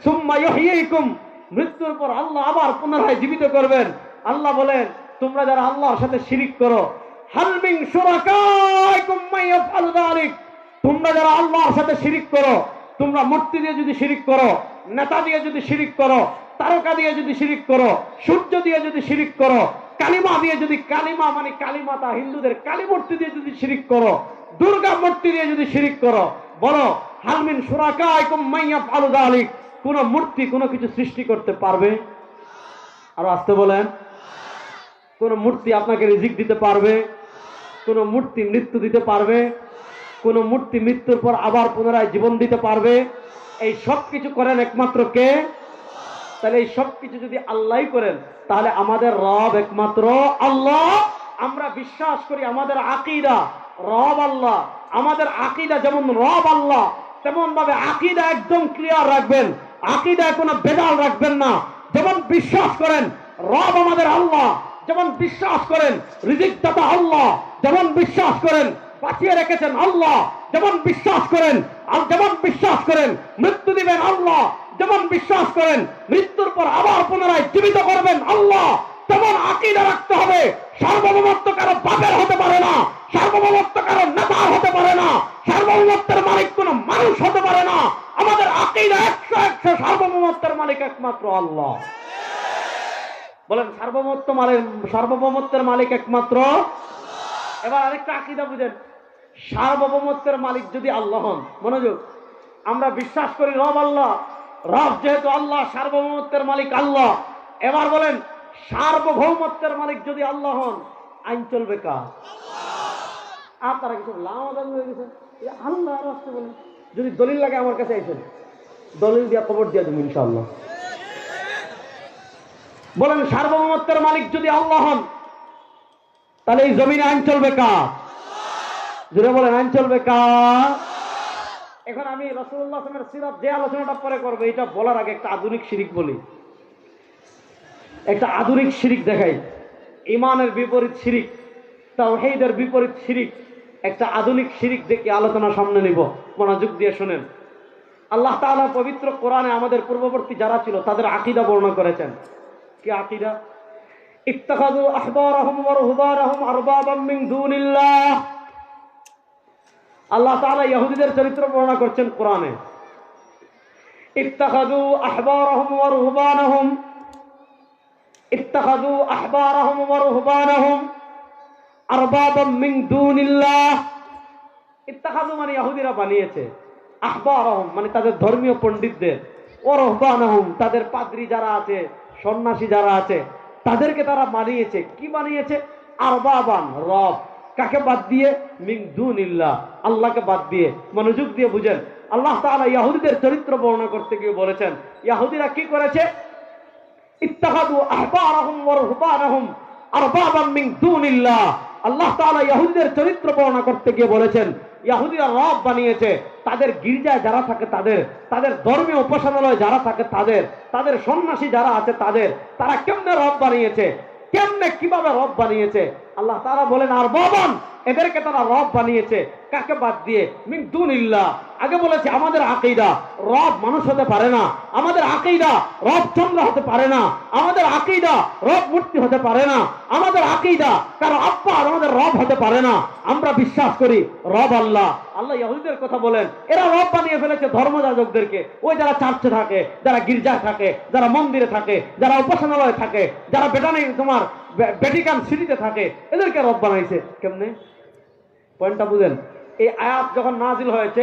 সুম্মা ইউহয়িকুম। মৃত্যুর পর আল্লাহ আবার পুনরায় জীবিত করবেন। আল্লাহ বলেন, তোমরা যারা আল্লাহর সাথে শিরিক করো, হাল মিন শুরাকাইকুম মান ইয়াফআলু যালিক। তোমরা যারা আল্লাহর সাথে শিরিক করো, তোমরা মূর্তি দিয়ে যদি শিরিক করো, নেতা দিয়ে যদি শিরিক করো, তারকা দিয়ে যদি শিরিক করো, সূর্য দিয়ে যদি শিরিক করো, কালিমা দিয়ে যদি, কালিমা মানে কালিমাতা হিন্দুদের কালী মূর্তি দিয়ে যদি শিরিক করো, দুর্গা মূর্তি দিয়ে যদি শিরিক করো, বলো হাল মিন শুরাকাইকুম মান ইয়াফআলু যালিক। কোন মূর্তি কোনো কিছু সৃষ্টি করতে পারবে? আর আসতে বলেন, কোন মূর্তি আপনাকে রিজিক দিতে পারবে? কোন মূর্তি মৃত্যু দিতে পারবে? কোন মূর্তি মৃত্যুর পর আবার পুনরায় জীবন দিতে পারবে? এই সব কিছু করেন একমাত্র কে? তাহলে এই সব কিছু যদি আল্লাহই করেন, তাহলে আমাদের রব একমাত্র আল্লাহ। আমরা বিশ্বাস করি আমাদের আকীদা রব আল্লাহ। আমাদের আকীদা যেমন রব আল্লাহ, তেমন ভাবে আকীদা একদম ক্লিয়ার রাখবেন। আকীদায় কোনো ভেজাল রাখবেন না। যেমন বিশ্বাস করেন রব আমাদের আল্লাহ, যেমন বিশ্বাস করেন রিজিক দাতা আল্লাহ, যেমন বিশ্বাস করেন বাঁচিয়ে রেখেছেন আল্লাহ, যেমন বিশ্বাস করেন, আর যেমন বিশ্বাস করেন মৃত্যু দিবেন আল্লাহ, যেমন বিশ্বাস করেন মৃত্যুর পর আবার পুনরায় জীবিত করবেন আল্লাহ, তেমন আকীদা রাখতে হবে। সার্বভৌমত্ব কারো বাপের হতে পারে না, সার্বভৌমত্ব কারো নেতার হতে পারে না, সার্বভৌমত্বের মালিক কোনো মানুষ হতে পারে না। আমাদের আকীদা 100 সার্বভৌমত্বের মালিক একমাত্র আল্লাহ। বলেন সার্বভৌমত্বের মালিক একমাত্র। এবার আরেকটা আকীদা বুঝেন, সার্বভৌমত্বের মালিক যদি আল্লাহ হন, মনোযোগ, আমরা বিশ্বাস করি রব আল্লাহ। রব যেহেতু আল্লাহ, সার্বভৌমত্বের মালিক আল্লাহ। এবার বলেন সার্বভৌমত্বের মালিক যদি আল্লাহ হন, আইন চলবে কার? আপনারা কিছু লামাদান হয়ে গেছেন, আল্লাহ আর আসতে বলেন। যদি দলিল লাগে আমার কাছে আইছেন, দলিল দিয়া খবর দিয়া দেবো ইনশাআল্লাহ। বলেন সার্বভৌমত্বের মালিক যদি আল্লাহ হন, তাহলে এই জমিনে আইন চলবে কার? জুড়ে বলেন আইন চলবে কার? এখন আমি রাসূলুল্লাহ সাল্লাল্লাহু আলাইহি ওয়াসাল্লামের সিরাত যে আলোচনাটা পরে করবো, এটা বলার আগে একটা আধুনিক শিরিক বলি। একটা আধুনিক শিরিক দেখাই, ঈমানের বিপরীত শিরিক, তাওহীদের বিপরীত শিরিক, একটা আধুনিক শিরিক দেখে আলোচনা সামনে নিব। মনোযোগ দিয়ে শুনেন। আল্লাহ তাআলা পবিত্র কোরআনে আমাদের পূর্ববর্তী যারা ছিল তাদের আকীদা বর্ণনা করেছেন। কি আকীদা? ইত্তাখাযু আহবারাহুম ওয়া রুহবানাহুম আরবাবাম মিন দুনিল্লাহ। আল্লাহ তাআলা ইহুদিদের চরিত্র বর্ণনা করছেন কোরআনে। ইত্তাখাযু আহবারাহুম ওয়া রুহবানাহুম, ইত্তাখাযু আহবারাহুম ওয়া রুহবানাহুম আরবাবাম মিন দুনিল্লাহ। ইত্তাখাযু মানে ইহুদিরা বানিয়েছে, আহবারাহুম মানে তাদের ধর্মীয় পণ্ডিতদের, ওয়া রুহবানাহুম তাদের পাদ্রী যারা আছে, সন্ন্যাসী যারা আছে, তাদেরকে তারা বানিয়েছে, কি বানিয়েছে? আরবাবান, রব। কাকে বাদ দিয়ে? মিন দুনিল্লাহ, আল্লাহকে বাদ দিয়ে। মনোযোগ দিয়ে বুঝেন, আল্লাহ তাআলা ইহুদিদের চরিত্র বর্ণনা করতে গিয়ে বলেছেন, ইহুদিরা কি করেছে? ইত্তাখাযু আহবারাহুম ওয়া রুহবানাহুম আরবাবাম মিন দুনিল্লাহ। আল্লাহ তাআলা ইহুদিদের চরিত্র বর্ণনা করতে গিয়ে বলেছেন, ইহুদিরা রব বানিয়েছে তাদের গির্জায় যারা থাকে তাদের, তাদের ধর্মীয় উপাসনালয়ে যারা থাকে তাদের, তাদের সন্ন্যাসী যারা আছে তাদের। তারা কেমনে রব বানিয়েছে? কেমনে, কিভাবে রব বানিয়েছে? আল্লাহ তাআলা বলেন আরবাবান, এদেরকে তারা রব বানিয়েছে। কাকে বাদ দিয়ে? মিন দুনিল্লাহ। আগে বলেছে আমাদের আকীদা রব মানুষ হতে পারে না, আমাদের আকীদা রব চন্দ্র হতে পারে না, আমাদের আকীদা রব মূর্তি হতে পারে না, আমাদের আকীদা কারো আব্বা আর আমাদের রব হতে পারে না। আমরা বিশ্বাস করি রব আল্লাহ। আল্লাহ ইহুদিদের কথা বলেন, এরা রব বানিয়ে ফেলেছে ধর্মযাজকদেরকে। ওই যারা চার্চে থাকে, যারা গির্জায় থাকে, যারা মন্দিরে থাকে, যারা উপাসনালয়ে থাকে, যারা তোমার ভ্যাটিকান সিটিতে থাকে, এদেরকে রব বানাইছে। কেমনে? পয়েন্টটা বুঝেন। এই আয়াত যখন নাজিল হয়েছে,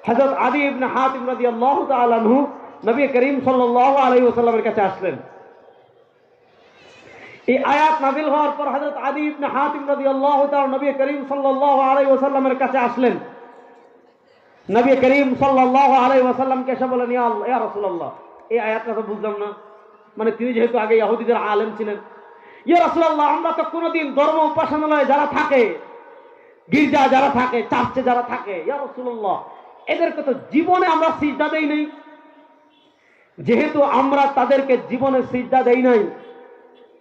হযরত আদী ইবনে হাতিম রাদিয়াল্লাহু তাআলা আনহু নবী করিম সাল্লাল্লাহু আলাইহি ওয়াসাল্লামের কাছে আসলেন। এই আয়াত নাজিল হওয়ার পর হযরত আদী ইবনে হাতিম রাদিয়াল্লাহু তাআলা নবী করিম সাল্লাল্লাহু আলাইহি ওয়াসাল্লামের কাছে আসলেন। নবী করিম সাল্লাল্লাহু আলাইহি ওয়াসাল্লামকে এসে বলেন, ইয়া রাসূলুল্লাহ, এই আয়াতটা তো বুঝলাম না। মানে তিনি যেহেতু আগে ইহুদিদের আলেম ছিলেন, ইয়া রাসূলুল্লাহ, আমরা তো কোনোদিন ধর্ম উপাসনালয়ে যারা থাকে, গির্জা যারা থাকে, চার্চে যারা থাকে, ইয়া রাসূলুল্লাহ, এদেরকে তো জীবনে আমরা সিজদা দেই নাই। যেহেতু আমরা তাদেরকে জীবনে সিজদা দেই নাই,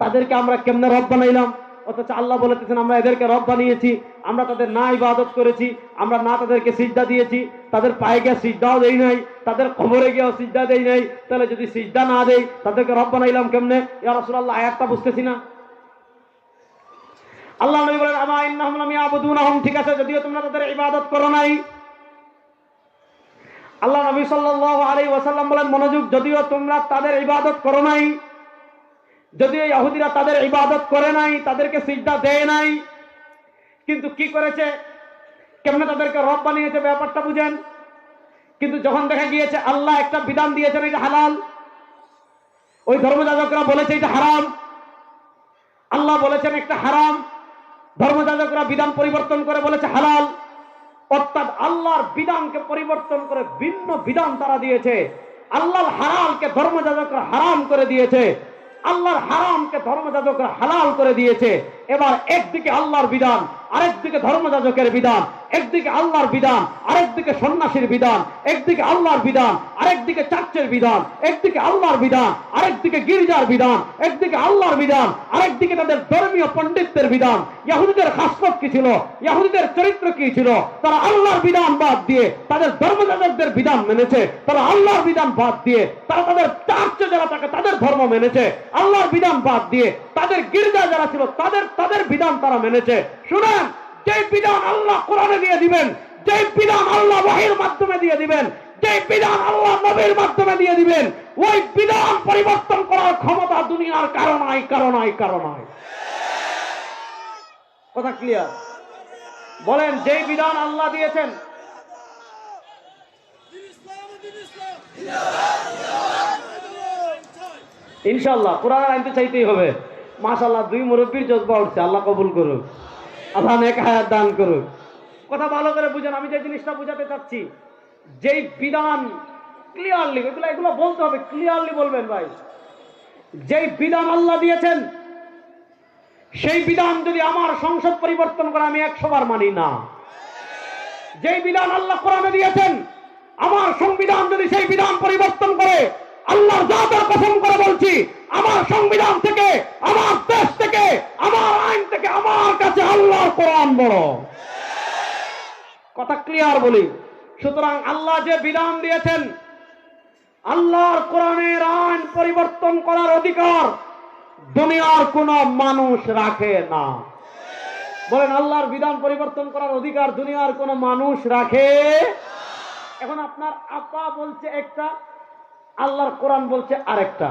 তাদেরকে আমরা কেমনে রব বানাইলাম? অথচ আল্লাহ বলেছেন আমরা এদেরকে রব বানিয়েছি। আমরা তাদের না ইবাদত করেছি, আমরা না তাদেরকে সিজদা দিয়েছি, তাদের পায়ে গিয়ে সিজদাও দেই নাই, তাদের কবরে গিয়েও সিজদা দেই নাই। তাহলে যদি সিজদা না দেই, তাদেরকে রব বানাইলাম কেমনে? ইয়া রাসূলুল্লাহ, আয়াতটা বুঝতেছি না। আল্লাহ নবী বলেন, আমা ইন্নাহুম লাম ইয়াবুদুনাহুম, ঠিক আছে, যদিও তোমরা তাদের ইবাদত করো নাই। আল্লাহ নবী সাল্লাল্লাহু আলাইহি ওয়াসাল্লাম বলেন, মনোযোগ, যদিও তোমরা তাদের ইবাদত করো নাই, যদিও ইহুদিরা তাদের ইবাদত করে নাই, তাদেরকে সিজদা দেয় নাই, কিন্তু কি করেছে? কেমনে তাদেরকে রব বানিয়েছে? ব্যাপারটা বুঝেন। কিন্তু যখন দেখা গিয়েছে আল্লাহ একটা বিধান দিয়েছেন এটা হালাল, ওই ধর্মযাজকরা বলেছে এটা হারাম, আল্লাহ বলেছেন একটা হারাম, ধর্মযাজকরা বিধান পরিবর্তন করে বলেছে হালাল। অর্থাৎ আল্লাহর বিধানকে পরিবর্তন করে ভিন্ন বিধান তারা দিয়েছে। আল্লাহর হালালকে ধর্মযাজকরা হারাম করে দিয়েছে, আল্লাহর হারামকে ধর্মযাজকরা হালাল করে দিয়েছে। এবার একদিকে আল্লাহর বিধান, আরেকদিকে ধর্মযাজকের বিধান, একদিকে আল্লাহর বিধান, আরেকদিকে সন্ন্যাসীর বিধান, একদিকে আল্লাহর বিধান, আরেকদিকে চার্চের বিধান, একদিকে আল্লাহর বিধান, আরেকদিকে গির্জার বিধান, একদিকে আল্লাহর বিধান, আরেকদিকে তাদের ধর্মীয় পণ্ডিতদের বিধান। ইহুদিদের খাসলত কি ছিল? ইহুদিদের চরিত্র কি ছিল? তারা আল্লাহর বিধান বাদ দিয়ে তাদের ধর্মযাজকদের বিধান মেনেছে, তারা আল্লাহর বিধান বাদ দিয়ে তারা তাদের চার্চে যারা থাকে তাদের ধর্ম মেনেছে, আল্লাহর বিধান বাদ দিয়ে তাদের গির্জা যারা ছিল তাদের বিধান তারা মেনেছে। শুনেন, যে বিধান আল্লাহ কোরআনে দিয়ে দিবেন, যে বিধান আল্লাহ ওহীর মাধ্যমে দিয়ে দিবেন, যে বিধান আল্লাহ নবীর মাধ্যমে দিয়ে দিবেন, ওই বিধান পরিবর্তন করার ক্ষমতা দুনিয়ার কারো নাই, কারো নাই, কারো নাই। কথা ক্লিয়ার? বলেন, যে বিধান আল্লাহ দিয়েছেন, ইনশাআল্লাহ কোরআন আনতে চাইতেই হবে। মাশাআল্লাহ, দুই মুরব্বীর জজবা উঠছে, আল্লাহ কবুল করুক, আল্লাহ নেক হায়াত দান করুক। কথা ভালো করে বুঝেন, আমি যে জিনিসটা বুঝাতে চাচ্ছি, যেই বিধান ক্লিয়ারলি, এগুলো বলতে হবে, ক্লিয়ারলি বলবেন ভাই। যেই বিধান আল্লাহ দিয়েছেন, সেই বিধান যদি আমার সংসদ পরিবর্তন করে, আমি 100 বার মানি না। যেই বিধান আল্লাহ কোরআনে দিয়েছেন, আমার সংবিধান যদি সেই বিধান পরিবর্তন করে, আল্লাহর জাতের কসম করে বলছি, আমার সংবিধান থেকে, আমার দেশ থেকে, আমার আইন থেকে আমার কাছে আল্লাহর কোরআন বড়। কথা ক্লিয়ার বলি। সুতরাং আল্লাহ যে বিধান দিয়েছেন, আল্লাহর কোরআনের আইন পরিবর্তন করার অধিকার দুনিয়ার কোন মানুষ রাখে না। বলেন, আল্লাহর বিধান পরিবর্তন করার অধিকার দুনিয়ার কোন মানুষ রাখে। এখন আপনার আপা বলছে একটা, আল্লাহর কোরআন বলছে আরেকটা।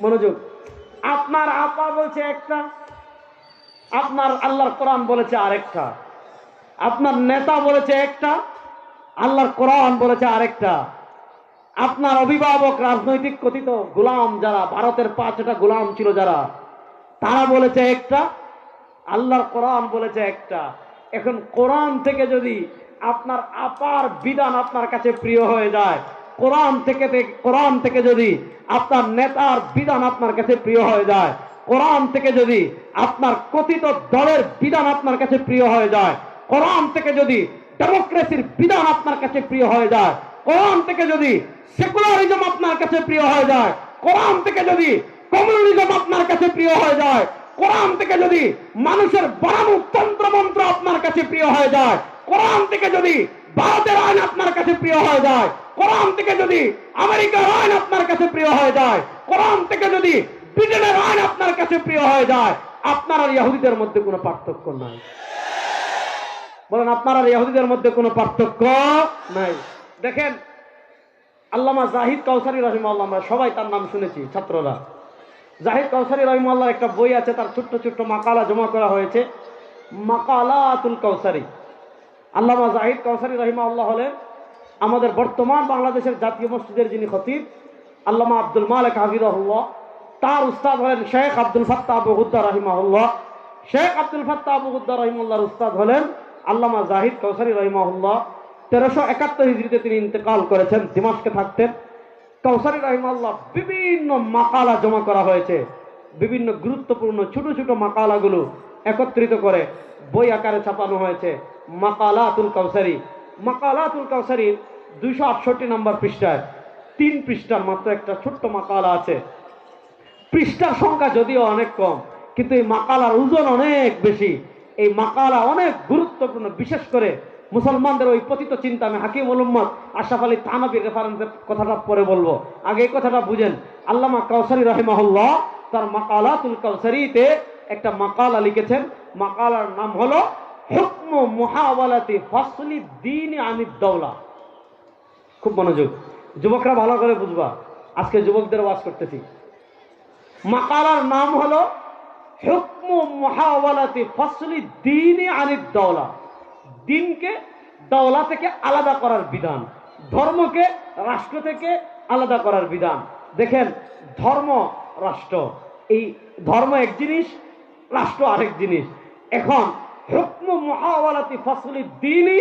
মনোযোগ, আপনার আপা বলছে একটা, আপনার আল্লাহর কোরআন বলেছে আরেকটা। আপনার নেতা বলেছে একটা, আল্লাহর কোরআন বলেছে আরেকটা। আপনার অভিভাবক রাজনৈতিক কথিত গোলাম যারা, ভারতের 5টা গোলাম ছিল যারা, তারা বলেছে একটা, আল্লাহর কোরআন বলেছে একটা। এখন কোরআন থেকে যদি আপনার আপার বিধান আপনার কাছে প্রিয় হয়ে যায়, কোরআন থেকে যদি আপনার নেতার বিধান আপনার কাছে প্রিয় হয়ে যায়, কোরআন থেকে যদি আপনার কথিত দলের বিধান আপনার কাছে প্রিয় হয়ে যায়, কোরআন থেকে যদি ডেমোক্রেসির বিধান আপনার কাছে প্রিয় হয়ে যায়, কোরআন থেকে যদি সেকুলারিজম আপনার কাছে প্রিয় হয়ে যায়, কোরআন থেকে যদি কমিউনিজম আপনার কাছে প্রিয় হয়ে যায়, কোরআন থেকে যদি মানুষের বানানো তন্ত্রমন্ত্র আপনার কাছে প্রিয় হয়ে যায়, কোরআন থেকে যদি ভারতের আইন আপনার কাছে প্রিয় হয়ে যায়, কোরআন থেকে যদি আমেরিকার আইন আপনার কাছে প্রিয় হয়ে যায়, কোরআন থেকে যদি ব্রিটেনের আইন আপনার কাছে প্রিয় হয়ে যায়, আপনার আর ইহুদিদের মধ্যে কোনো পার্থক্য নাই। বলেন, আপনার আর ইহুদিদের মধ্যে কোনো পার্থক্য নাই। দেখেন, আল্লামা জাহিদ কাউসারী রাহিমাহুল্লাহ, আমরা সবাই তার নাম শুনেছি ছাত্ররা। জাহিদ কাউসারী রাহিমাহুল্লাহর একটা বই আছে, তার ছোট্ট ছোট্ট মাকালা জমা করা হয়েছে, মাকালাতুল কাউসারী। আল্লামা জাহিদ কাউসারী রাহিমাহুল্লাহ হলেন আমাদের বর্তমান বাংলাদেশের জাতীয় মসজিদের যিনি খতিব, আল্লামা আব্দুল মালিক হাফিজাহুল্লাহ। তার উস্তাদ হলেন শেখ আব্দুল ফাত্তাহ আবু গুদ্দা রাহিমাহুল্লাহ। শেখ আব্দুল ফাত্তাহ আবু গুদ্দা রাহিমাহুল্লাহর উস্তাদ হলেন আল্লামা জাহিদ কাউসারী রাহিমাহুল্লাহ। 1371 হিজরিতে তিনি ইন্তেকাল করেছেন, দিমাশকে থাকতেন। কাউসারী রাহিমাহুল্লাহ বিভিন্ন মাকালা জমা করা হয়েছে, বিভিন্ন গুরুত্বপূর্ণ ছোট ছোট মাকালাগুলো একত্রিত করে বই আকারে ছাপানো হয়েছে, মাকালাতুল কাউসারী। মাকালাতুল কাউসারী 268 নম্বর পৃষ্ঠায় 3 পৃষ্ঠার মাত্র একটা ছোট্ট মাকালা আছে। পৃষ্ঠার সংখ্যা যদিও অনেক কম, কিন্তু এই মাকালার ওজন অনেক বেশি। এই মাকালা অনেক গুরুত্বপূর্ণ, বিশেষ করে মুসলমানদের ওই পতিত চিন্তা। আমি হাকিমুল উম্মত আশরাফ আলী থানভীর রেফারেন্সের কথাটা পরে বলবো, আগে এই কথাটা বুঝেন। আল্লামা কাউসারী রাহিমাহুল্লাহ তার মাকালাতুল কাউসারীতে একটা মাকালা লিখেছেন। মাকালার নাম হলো হুকম মুহাওয়ালাতি ফাসলি দ্বীন আনিদ দাওলা। খুব মনোযোগ, যুবকরা ভালো করে বুঝবা, আজকে যুবকদের ওয়াজ করতেছি। মাকালার নাম হলো হুকম মুহাওয়ালাতি ফাসলি দ্বীন আনিদ দাওলা। দিনকে দাওলা থেকে আলাদা করার বিধান, ধর্মকে রাষ্ট্র থেকে আলাদা করার বিধান। দেখেন, ধর্ম রাষ্ট্র, এই ধর্ম এক জিনিস, রাষ্ট্র আরেক জিনিস। এখন হুকম মুহাওয়ালাতি ফাসলি দ্বীনি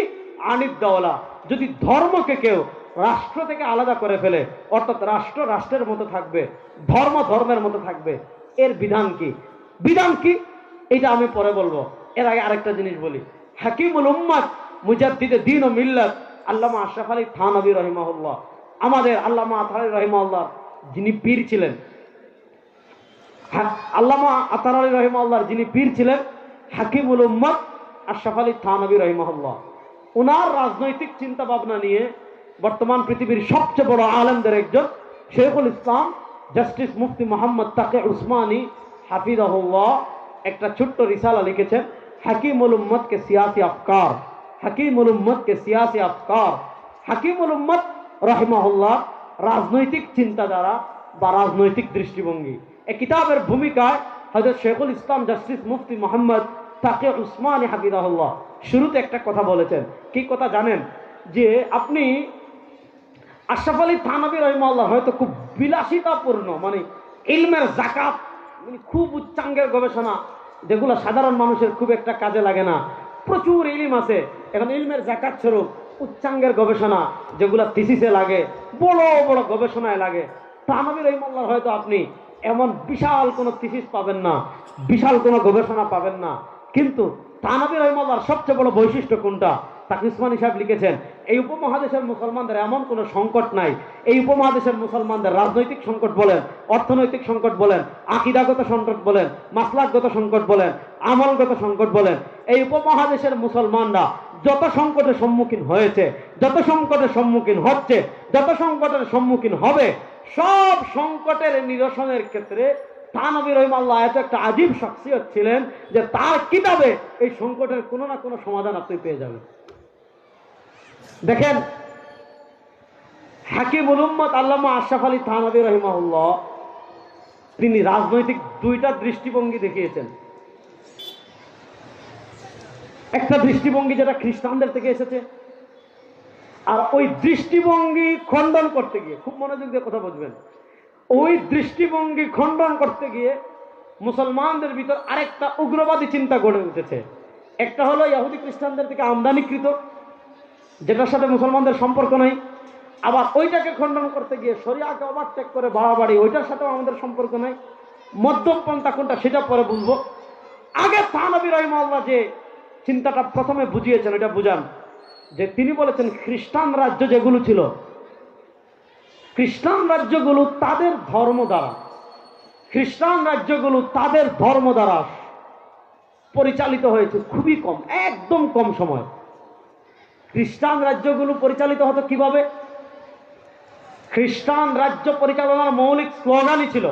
আনিদ দাওলা, যদি ধর্মকে কেউ রাষ্ট্র থেকে আলাদা করে ফেলে, অর্থাৎ রাষ্ট্র রাষ্ট্রের মতো থাকবে, ধর্ম ধর্মের মতো থাকবে, এর বিধান কি? বিধান কি এটা আমি পরে বলবো। এর আগে আরেকটা জিনিস বলি। হাকিমুল উম্মাত মুজাদ্দিদে দ্বীন ও মিল্লাত আল্লামা আশরাফ আলী থানভী রাহিমাহুল্লাহ, আমাদের আল্লামা আতার আলী রাহিমাহুল্লাহ যিনি পীর ছিলেন, আল্লামা আতার আলী রাহিমাহুল্লাহ যিনি পীর ছিলেন হাকিমুল উম্মাত আশরাফ আলী থানভী রাহিমাহুল্লাহ, ওনার রাজনৈতিক চিন্তা ভাবনা নিয়ে বর্তমান পৃথিবীর সবচেয়ে বড় আলেমদের একজন শেখুল ইসলাম জাস্টিস মুফতি মোহাম্মদ তাকে উসমানী হাফিজাহুল্লাহ একটা ছোট্ট রিসালা লিখেছেন, হাকিমুল উম্মত কে সিয়াসি আফকার। হাকিমুল উম্মত কে সিয়াসি আফকার। হাকিমুল উম্মত রাহিমাহুল্লাহ রাজনৈতিক চিন্তাধারা বা রাজনৈতিক দৃষ্টিভঙ্গি। এই কিতাবের ভূমিকায় হযরত শেখুল ইসলাম জাস্টিস মুফতি মোহাম্মদ তাকে উসমানী হাফিজাহুল্লাহ শুরুতে একটা কথা বলেছেন। কি কথা জানেন? যে আপনি আশরাফ আলী থানভী রাহিমাহুল্লাহ হয়তো খুব বিলাসিতাপূর্ণ, মানে ইলমের জাকাত, মানে খুব উচ্চাঙ্গের গবেষণা, যেগুলো সাধারণ মানুষের খুব একটা কাজে লাগে না, প্রচুর ইলম আছে। এখন ইলমের জাকাত স্বরূপ উচ্চাঙ্গের গবেষণা, যেগুলো থিসিসে লাগে, বড় বড় গবেষণায় লাগে, থানভী রাহিমাহুল্লাহ হয়তো আপনি এমন বিশাল কোনো থিসিস পাবেন না, বিশাল কোনো গবেষণা পাবেন না। কিন্তু থানভী রাহিমাহুল্লাহর সবচেয়ে বড় বৈশিষ্ট্য কোনটা? তাকে উসমানী সাহেব লিখেছেন, এই উপমহাদেশের মুসলমানদের এমন কোনো সংকট নাই। এই উপমহাদেশের মুসলমানদের রাজনৈতিক সংকট বলেন, অর্থনৈতিক সংকট বলেন, আকীদাগত সংকট বলেন, মাসলাকগত সংকট বলেন, আমলগত সংকট বলেন, এই উপমহাদেশের মুসলমানরা যত সংকটের সম্মুখীন হয়েছে, যত সংকটের সম্মুখীন হচ্ছে, যত সংকটের সম্মুখীন হবে, সব সংকটের নিরসনের ক্ষেত্রে থানভী রাহিমাহুল্লাহ এত একটা আজীব শখসিয়ত ছিলেন যে তার কিতাবে এই সংকটের কোনো না কোনো সমাধান আপনি পেয়ে যাবেন। দেখেন, হাকিমুল উম্মত আল্লামা আশরাফ আলী থানভী রাহিমাহুল্লাহ তিনি রাজনৈতিক দুইটা দৃষ্টিভঙ্গি দেখিয়েছেন। একটা দৃষ্টিভঙ্গি যেটা খ্রিস্টানদের থেকে এসেছে, আর ওই দৃষ্টিভঙ্গি খণ্ডন করতে গিয়ে, খুব মনোযোগ দিয়ে কথা বুঝবেন, ওই দৃষ্টিভঙ্গি খণ্ডন করতে গিয়ে মুসলমানদের ভিতর আরেকটা উগ্রবাদী চিন্তা গড়ে উঠেছে। একটা হলো ইহুদি খ্রিস্টানদের থেকে আমদানিকৃত, যেটার সাথে মুসলমানদের সম্পর্ক নেই। আবার ওইটাকে খণ্ডন করতে গিয়ে শরিয়াকে ওভারটেক করে বাড়াবাড়ি, ওইটার সাথেও আমাদের সম্পর্ক নেই। মধ্যম পন্থা কোনটা সেটা পরে বুঝবো। আগে থানবী রাহিমাহুল্লাহ যে চিন্তাটা প্রথমে বুঝিয়েছেন ওইটা বুঝান, যে তিনি বলেছেন খ্রিস্টান রাজ্য যেগুলো ছিল, খ্রিস্টান রাজ্যগুলো তাদের ধর্ম দ্বারা, খ্রিস্টান রাজ্যগুলো তাদের ধর্ম দ্বারা পরিচালিত হয়েছে খুবই কম, একদম কম সময়। খ্রিস্টান রাজ্যগুলো পরিচালিত হতো কিভাবে? খ্রিস্টান রাজ্য পরিচালনার মৌলিক স্লোগানই ছিল,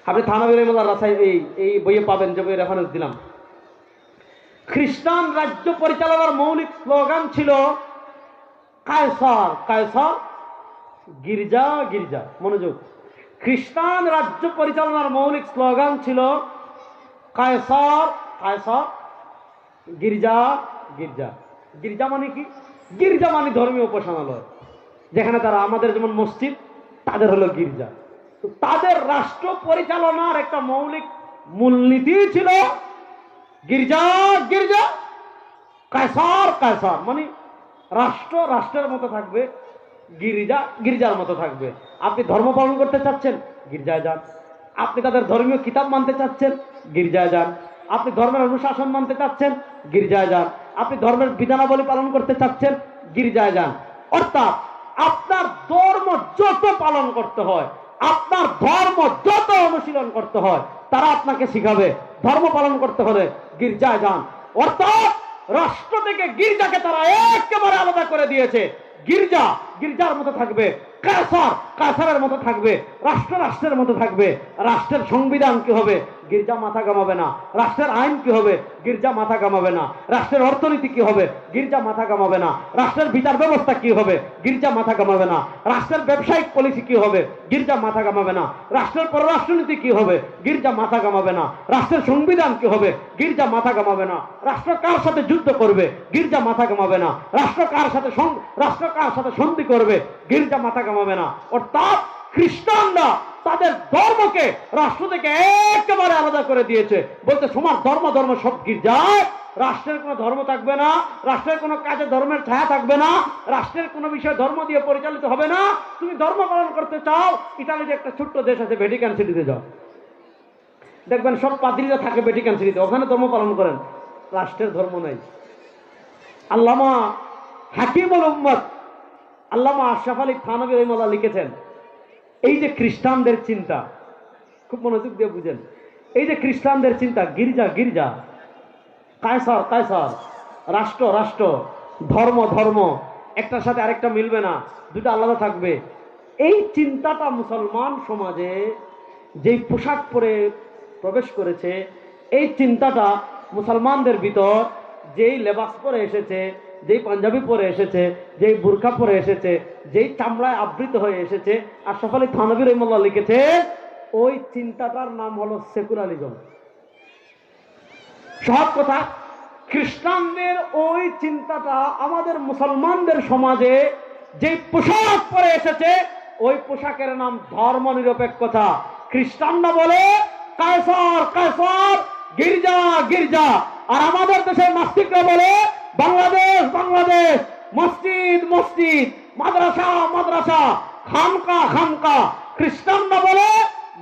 আপনি থানবী রাহিমাহুল্লাহ রাসাই এই বইয়ে পাবেন, যে বইয়ে রেফারেন্স দিলাম। খ্রিস্টান রাজ্য পরিচালনার মৌলিক স্লোগান ছিল কায়সার কায়সার, গির্জা গির্জা। মনোযোগ, খ্রিস্টান রাজ্য পরিচালনার মৌলিক স্লোগান ছিল কায়সার কায়সার, গির্জা গির্জা। গির্জা মানে কি? গির্জা মানে ধর্মীয় উপাসনালয়, যেখানে তারা, আমাদের যেমন মসজিদ, তাদের হলো গির্জা। তো তাদের রাষ্ট্র পরিচালনার একটা মৌলিক মূলনীতি ছিল গির্জা গির্জা, কায়সার কায়সার, মানে রাষ্ট্র রাষ্ট্রের মতো থাকবে, গির্জা গির্জার মতো থাকবে। আপনি ধর্ম পালন করতে চাচ্ছেন, গির্জায় যান। আপনি তাদের ধর্মীয় কিতাব মানতে চাচ্ছেন, গির্জায় যান। আপনি ধর্মের অনুশাসন মানতে চাচ্ছেন, গির্জায় যান। আপনি ধর্মের বিধানাবলী পালন করতে চাচ্ছেন, গির্জায় যান। অর্থাৎ আপনার ধর্ম যত পালন করতে হয়, আপনার ধর্ম যত অনুশীলন করতে হয়, তারা আপনাকে শিখাবে। ধর্ম পালন করতে হলে গির্জায় যান। অর্থাৎ রাষ্ট্র থেকে গির্জাকে তারা একেবারে আলাদা করে দিয়েছে। গির্জা গির্জার মতো থাকবে, কায়সার কায়সারের মতো থাকবে, রাষ্ট্র রাষ্ট্রের মতো থাকবে। রাষ্ট্রের সংবিধান কি হবে? গির্জা মাথা কামাবে না। রাষ্ট্রের আইন কি হবে? গির্জা মাথা কামাবে না। রাষ্ট্রের অর্থনীতি কি হবে? গির্জা মাথা কামাবে না। রাষ্ট্রের বিচার ব্যবস্থা কি হবে? গির্জা মাথা কামাবে না। রাষ্ট্রের ব্যবসায়িক পলিসি কি হবে? গির্জা মাথা কামাবে না। রাষ্ট্রের পররাষ্ট্রনীতি কি হবে? গির্জা মাথা কামাবে না। রাষ্ট্রের সংবিধান কি হবে? গির্জা মাথা কামাবে না। রাষ্ট্র কার সাথে যুদ্ধ করবে? গির্জা মাথা কামাবে না। রাষ্ট্র কার সাথে সন্ধি করবে? গির্জা মাথা কামাবে না। অর্থাৎ খ্রিস্টানরা তাদের ধর্মকে রাষ্ট্র থেকে একেবারে আলাদা করে দিয়েছে। বলতে সমাজ ধর্ম সব গির্জায়, রাষ্ট্রের কোনো ধর্ম থাকবে না, রাষ্ট্রের কোনো কাজে ধর্মের ছায়া থাকবে না, রাষ্ট্রের কোনো বিষয় ধর্ম দিয়ে পরিচালিত হবে না। তুমি ধর্ম পালন করতে চাও, ইতালিতে একটা ছোট্ট দেশ আছে, ভ্যাটিকান সিটিতে যাও, দেখবেন সব পাদ্রীরা থাকে ভ্যাটিকান সিটিতে, ওখানে ধর্ম পালন করেন, রাষ্ট্রের ধর্ম নাই। আল্লামা হাকিমুল উম্মত আল্লামা আশরাফ আলী থানভী রাহিমাহুল্লাহ লিখেছেন, এই যে খ্রিস্টানদের চিন্তা, খুব মনোযোগ দিয়ে বুঝেন, এই যে খ্রিস্টানদের চিন্তা, গির্জা গির্জা, কায়সার কায়সার, রাষ্ট্র রাষ্ট্র, ধর্ম ধর্ম, একটার সাথে আরেকটা মিলবে না, দুটো আলাদা থাকবে। এই চিন্তাটা মুসলমান সমাজে যেই পোশাক পরে প্রবেশ করেছে, এই চিন্তাটা মুসলমানদের ভিতর যেই লেবাস পরে এসেছে, যেই পাঞ্জাবি পরে এসেছে, যেই বুরকা পরে এসেছে, যেই চামড়ায় আবৃত হয়ে এসেছে, আশরাফ আলী থানভী রাহিমাহুল্লাহ লিখেছে, ওই চিন্তাটার নাম হলো সেকুলারিজম। সব কথা, খ্রিস্টানদের ওই চিন্তাটা আমাদের মুসলমানদের সমাজে যেই পোশাক পরে এসেছে, ওই পোশাকের নাম ধর্ম নিরপেক্ষতা। খ্রিস্টানরা বলে কায়সার কায়সার, গির্জা গির্জা, আর আমাদের দেশের নাস্তিকরা বলে বাংলাদেশ বাংলাদেশ, মসজিদ মসজিদ, মাদ্রাসা মাদ্রাসা, খানকা খানকা। খ্রিস্টানরা বলে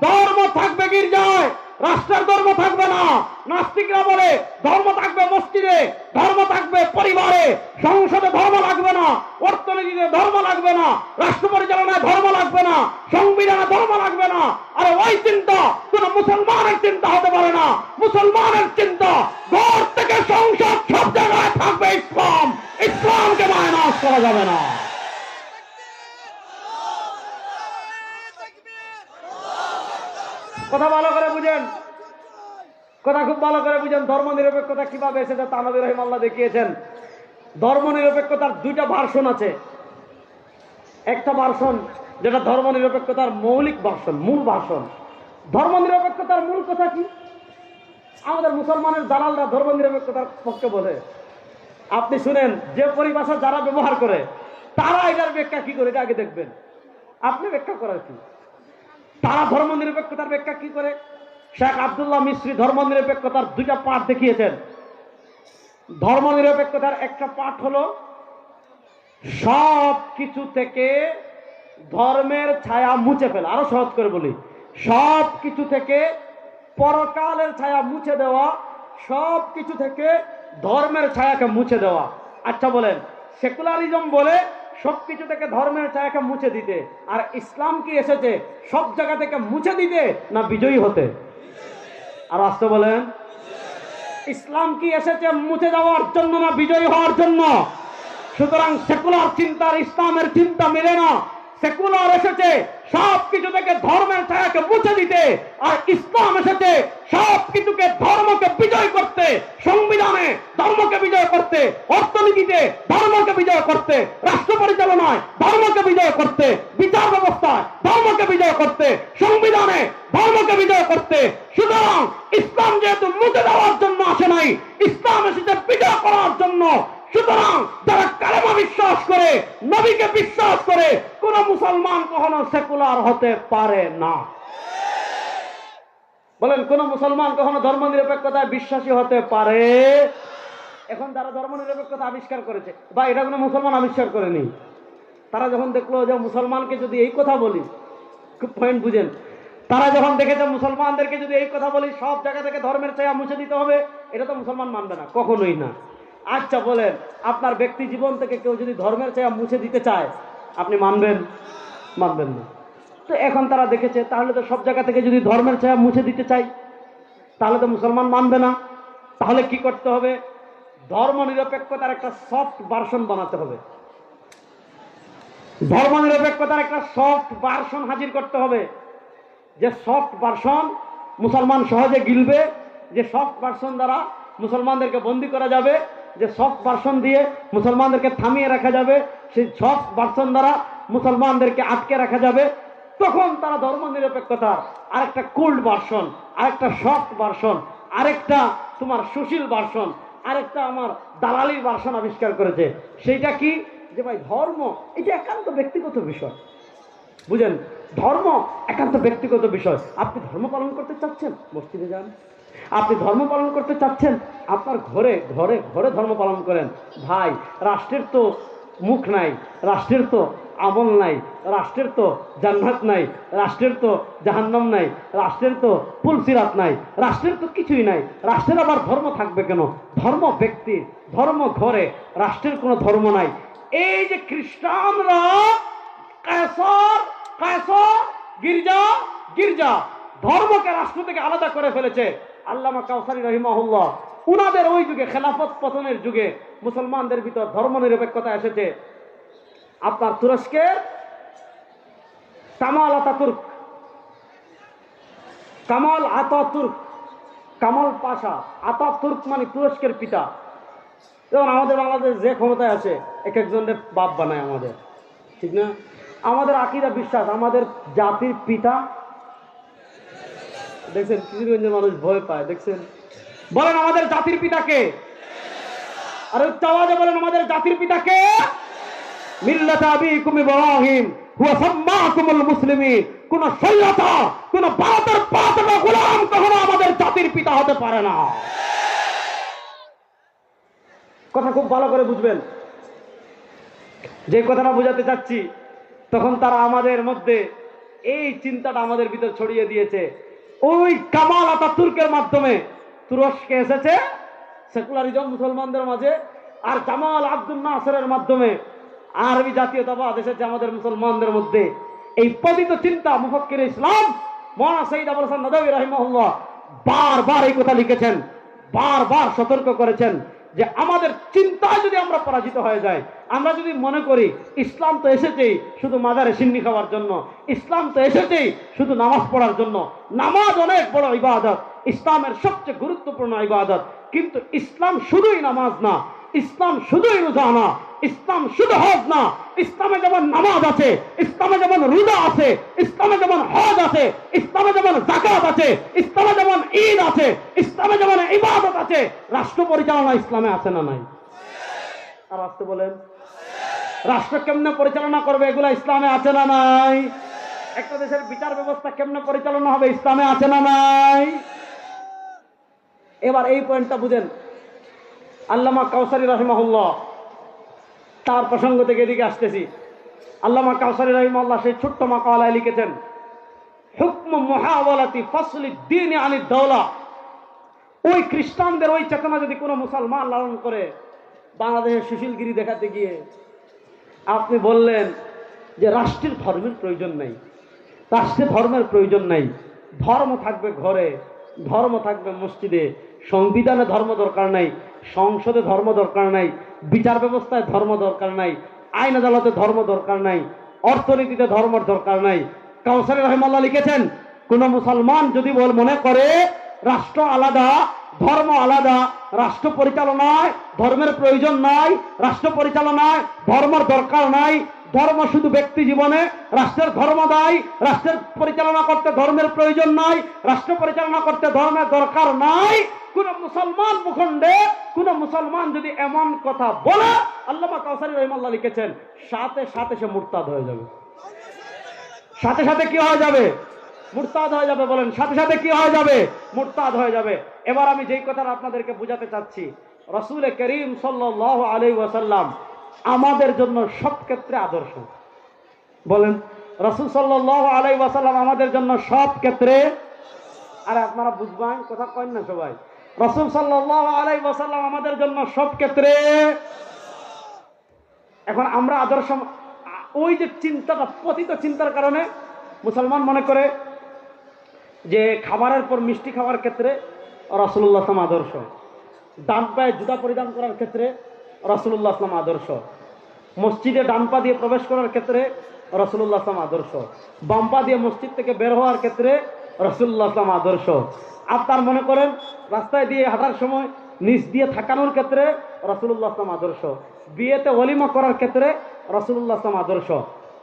ধর্ম থাকবে গির্জায়, রাষ্ট্রের ধর্ম থাকবে না। নাস্তিকরা বলে ধর্ম থাকবে মসজিদে, ধর্ম থাকবে পরিবারে, সংসদে ধর্ম লাগবে না, অর্থনীতিতে ধর্ম লাগবে না, রাষ্ট্র পরিচালনায় ধর্ম লাগবে না, সংবিধানে ধর্ম লাগবে না। আরে ওই চিন্তা কোন মুসলমানের চিন্তা হতে পারে না। মুসলমানের চিন্তা ঘর থেকে সংসদ সব জায়গায় থাকবে ইসলাম, ইসলামকে মায়নাস করা যাবে না। কথা ভালো করে বুঝেন, কথা খুব ভালো করে বুঝেন। ধর্ম নিরপেক্ষতা কিভাবে এসেছে থানভী রাহিমাহুল্লাহ দেখিয়েছেন। ধর্ম নিরপেক্ষতার দুইটা ভার্সন আছে। একটা ভার্সন যেটা ধর্ম নিরপেক্ষতার মৌলিক ভার্সন, মূল ভার্সন। ধর্ম নিরপেক্ষতার মূল কথা কি? আমাদের মুসলমানের দালালরা ধর্ম নিরপেক্ষতার পক্ষে বলে, আপনি শুনেন, যে পরিভাষা যারা ব্যবহার করে তারা এটার ব্যাখ্যা কি করে এটা আগে দেখবেন। আপনি ব্যাখ্যা করার কি? তারা ধর্মনিরপেক্ষতার ব্যাখ্যা কি করে? শেখ আব্দুল্লাহ মিস্ত্রি ধর্মনিরপেক্ষতার দুইটা পাঠ দেখিয়েছেন। ধর্মনিরপেক্ষতার একটা পাঠ হলো সব কিছু থেকে ধর্মের ছায়া মুছে ফেলা। আরো সহজ করে বলি, সব কিছু থেকে পরকালের ছায়া মুছে দেওয়া, সব কিছু থেকে ধর্মের ছায়াকে মুছে দেওয়া। আচ্ছা বলেন, সেকুলারিজম বলে সব কিছু থেকে ধর্মের ছায়াকে মুছে দিতে, আর ইসলাম কি এসেছে সব জায়গা থেকে মুছে দিতে না বিজয়ী হতে? আর আসতে বলেন, ইসলাম কি এসেছে মুছে যাওয়ার জন্য না বিজয়ী হওয়ার জন্য? সুতরাং সেকুলার চিন্তার ইসলামের চিন্তা মেলে না। সেকুলার এসেছে সব কিছু থেকে ধর্মের ছায়াকে মুছে দিতে, আর ইসলাম এসেছে সব কিছুকে ধর্মকে বিজয় করতে, সংবিধানে ধর্মকে বিজয় করতে, অর্থনীতিতে ধর্মকে বিজয় করতে, রাষ্ট্র পরিচালনায় ধর্মকে বিজয় করতে, বিচার ব্যবস্থায় ধর্মকে বিজয় করতে, সংবিধানে ধর্মকে বিজয় করতে। সুতরাং ইসলাম যেহেতু মুছে দেওয়ার জন্য আসে নাই, ইসলাম এসেছে বিজয় করার জন্য। সুতরাং যারা কালেমা বিশ্বাস করে, নবীকে বিশ্বাস করে, কোন মুসলমান কখনো সেকুলার হতে পারে না। বলেন, কোন মুসলমান কখনো ধর্মনিরপেক্ষতায় বিশ্বাসী হতে পারে? এখন যারা ধর্মনিরপেক্ষতা আবিষ্কার করেছে, বা এটা কোনো মুসলমান আবিষ্কার করেনি, তারা যখন দেখলো যে মুসলমানকে যদি এই কথা বলি, খুব পয়েন্ট বুঝেন, তারা যখন দেখেছে মুসলমানদেরকে যদি এই কথা বলি সব জায়গা থেকে ধর্মের ছায়া মুছে দিতে হবে, এটা তো মুসলমান মানবে না, কখনোই না। আচ্ছা বলেন, আপনার ব্যক্তি জীবন থেকে কেউ যদি ধর্মের ছায়া মুছে দিতে চায়, আপনি মানবেন? মানবেন না। তো এখন তারা দেখেছে, তাহলে তো সব জায়গা থেকে যদি ধর্মের ছায়া মুছে দিতে চাই, তাহলে তো মুসলমান মানবে না। তাহলে কি করতে হবে? ধর্মনিরপেক্ষতার একটা সফট ভার্সন বানাতে হবে। ধর্মনিরপেক্ষতার একটা সফট ভার্সন হাজির করতে হবে, যে সফট ভার্সন মুসলমান সহজে গিলবে, যে সফট ভার্সন দ্বারা মুসলমানদেরকে বন্দী করা যাবে, যে সফট ভার্সন দিয়ে মুসলমানদেরকে থামিয়ে রাখা যাবে, সেই সফট ভার্সন দ্বারা মুসলমানদেরকে আটকে রাখা যাবে। তখন তারা ধর্মনিরপেক্ষতার আরেকটা কোল্ড ভার্সন, আরেকটা সফট ভার্সন, আরেকটা তোমার সুশীল ভার্সন, আরেকটা আমার দালালির ভার্সন আবিষ্কার করেছে। সেইটা কি? যে ভাই ধর্ম এটা একান্ত ব্যক্তিগত বিষয়। বুঝেন, ধর্ম একান্ত ব্যক্তিগত বিষয়। আপনি ধর্ম পালন করতে চাচ্ছেন, মসজিদে যান। আপনি ধর্ম পালন করতে চাচ্ছেন, আপনার ঘরে ঘরে ঘরে ধর্ম পালন করেন। ভাই, রাষ্ট্রের তো মুখ নাই, রাষ্ট্রের তো আমল নাই, রাষ্ট্রের তো জান্নাত নাই, রাষ্ট্রের তো জাহান্নাম নাই, রাষ্ট্রের তো পুলসিরাত নাই, রাষ্ট্রের তো কিছুই নাই। রাষ্ট্রের আবার ধর্ম থাকবে কেন? ধর্ম ব্যক্তি, ধর্ম ঘরে, রাষ্ট্রের কোনো ধর্ম নাই। এই যে খ্রিস্টানরা কায়সার কায়সার, গির্জা গির্জা, ধর্মকে রাষ্ট্র থেকে আলাদা করে ফেলেছে। আল্লামা কাউসারি রহিমাহুল্লাহ উনাদের ওই যুগে, খেলাফত পতনের যুগে, মুসলমানদের ভিতর ধর্মনিরপেক্ষতা এসেছে। আপনার তুরস্কের Kemal Ataturk, Kemal Ataturk, Kemal Pasha, Ataturk মানে তুরস্কের পিতা। যেমন আমাদের বাংলাদেশ যে ক্ষমতায় আছে, এক একজনের বাপ বানায় আমাদের, ঠিক না? আমাদের আকীদা বিশ্বাস, আমাদের জাতির পিতা। দেখছেন কিশোরগঞ্জের মানুষ ভয় পায়, দেখছেন? বলেন আমাদের জাতির পিতাকে, আর উচ্চ আওয়াজে বলেন আমাদের জাতির পিতাকে। মিল্লাত আবিকুম ইব্রাহিম হুয়া সাম্মাকুমুল মুসলিমিন। কোন শয়তা, কোন ভারতের পাতলা গোলাম কখনো আমাদের জাতির পিতা হতে পারে না। কথা খুব ভালো করে বুঝবেন। যে কথাটা বোঝাতে চাচ্ছি, তখন তারা আমাদের মধ্যে এই চিন্তাটা আমাদের ভিতর ছড়িয়ে দিয়েছে। ওই কামাল আতাতুর্কের মাধ্যমে তুরস্কে এসেছে সেকুলারিজম মুসলমানদের মাঝে, আর জামাল আব্দুল নাসেরের মাধ্যমে আরবি জাতীয়তাবাদ এসেছে আমাদের মুসলমানদের মধ্যে। এই পতিত চিন্তা মুফাক্কির ইসলাম মাওলানা সৈয়দ আবুল হাসান নদভী রাহিমাহুল্লাহ বারবার এই কথা লিখেছেন, বারবার সতর্ক করেছেন যে আমাদের চিন্তায় যদি আমরা পরাজিত হয়ে যাই, আমরা যদি মনে করি ইসলাম তো এসেছেই শুধু মাজারে সিন্নি খাওয়ার জন্য, ইসলাম তো এসেছেই শুধু নামাজ পড়ার জন্য। নামাজ অনেক বড় ইবাদত, ইসলামের সবচেয়ে গুরুত্বপূর্ণ ইবাদত, কিন্তু ইসলাম শুধুই নামাজ না, ইসলাম শুধুই রোজা না, ইসলাম শুধু হজ না। ইসলামে যেমন নামাজ আছে, ইসলামে যেমন রোজা আছে, ইসলামে যেমন হজ আছে, ইসলামে যেমন যাকাত আছে, ইসলামে যেমন ঈদ আছে, ইসলামে যেমন ইবাদত আছে, রাষ্ট্র পরিচালনা ইসলামে আছে না নাই? আর আসতে বলেন, রাষ্ট্র কেমনে পরিচালনা করবে এগুলা ইসলামে আছে না নাই? একটা দেশের বিচার ব্যবস্থা কেমনে পরিচালনা হবে ইসলামে আছে না নাই? এবার এই পয়েন্টটা বুঝেন। আল্লামা কাউসারী রাহিমাহুল্লাহ, তার প্রসঙ্গ থেকে এদিকে আসতেছি। আল্লামা কাউসারী রাহিমাহুল্লাহ সেই ছোট্ট মাকালায় লিখেছেন, হুকম মুহাওয়ালাতি ফাসলি দ্বীন আনিদ দাওলা। ওই খ্রিস্টানদের ওই চেতনা যদি কোনো মুসলমান লালন করে, বাংলাদেশের সুশীলগিরি দেখাতে গিয়ে আপনি বললেন যে রাষ্ট্রের ধর্মের প্রয়োজন নেই, রাষ্ট্রের ধর্মের প্রয়োজন নাই, ধর্ম থাকবে ঘরে, ধর্ম থাকবে মসজিদে, সংবিধানে ধর্ম দরকার নাই, সংসদে ধর্ম দরকার নাই, বিচার ব্যবস্থায় ধর্ম দরকার নাই, আইন আদালতে ধর্ম দরকার নাই, অর্থনীতিতে ধর্মের দরকার নাই। কাউসারী রাহিমাহুল্লাহ লিখেছেন, কোন মুসলমান যদি মনে করে রাষ্ট্র আলাদা, ধর্ম আলাদা, রাষ্ট্র পরিচালনায় ধর্মের প্রয়োজন নাই, রাষ্ট্র পরিচালনায় ধর্মের দরকার নাই, ধর্ম শুধু ব্যক্তি জীবনে, রাষ্ট্রের ধর্ম দায়, রাষ্ট্রের পরিচালনা করতে ধর্মের প্রয়োজন নাই, রাষ্ট্র পরিচালনা করতে ধর্মের দরকার নাই, কোন মুসলমান ভূখণ্ডে কোন মুসলমান যদি এমন কথা বলে, আল্লামা কাউসারী রাহিমাহুল্লাহ লিখেছেন, সাথে সাথে সে মুরতাদ হয়ে যাবে। সাথে সাথে কি হয়ে যাবে? মুরতাদ হয়ে যাবে। বলেন, সাথে সাথে কি হয়ে যাবে? মুরতাদ হয়ে যাবে। এবার আমি যেই কথাটা আপনাদেরকে বুঝাতে চাচ্ছি, রাসূল করিম সাল্লাল্লাহু আলাইহি ওয়াসাল্লাম আমাদের জন্য সব ক্ষেত্রে আদর্শ। বলেন, রাসূল সাল্লাল্লাহু আলাইহি ওয়াসাল্লাম আমাদের জন্য সব ক্ষেত্রে, আরে আপনারা বুঝবেন কথা কইন না সবাই, রাসূল সাল্লাল্লাহু আলাইহি ওয়াসাল্লাম আমাদের জন্য সব ক্ষেত্রে। এখন আমরা আদর্শ, ওই যে চিন্তাটা, পতিত চিন্তার কারণে মুসলমান মনে করে যে খাবারের পর মিষ্টি খাওয়ার ক্ষেত্রে রাসূলুল্লাহ সাল্লাল্লাহু আলাইহি ওয়াসাল্লাম আদর্শ, ডান পায়ে জুতা পরিধান করার ক্ষেত্রে রাসূলুল্লাহ সাল্লাল্লাহু আলাইহি ওয়াসাল্লাম আদর্শ, মসজিদে ডান পা দিয়ে প্রবেশ করার ক্ষেত্রে রাসূলুল্লাহ সাল্লাল্লাহু আলাইহি ওয়াসাল্লাম আদর্শ, বাম পা দিয়ে মসজিদ থেকে বের হওয়ার ক্ষেত্রে রাসূলুল্লাহ সাল্লাল্লাহু আলাইহি ওয়াসাল্লাম আদর্শ। আপনার মনে করেন রাস্তায় দিয়ে হাঁটার সময় নিচ দিয়ে থাকানোর ক্ষেত্রে রাসূলুল্লাহ সাল্লাল্লাহু আলাইহি ওয়াসাল্লাম আদর্শ, বিয়েতে ওলিমা করার ক্ষেত্রে রাসূলুল্লাহ সাল্লাল্লাহু আলাইহি ওয়াসাল্লাম আদর্শ,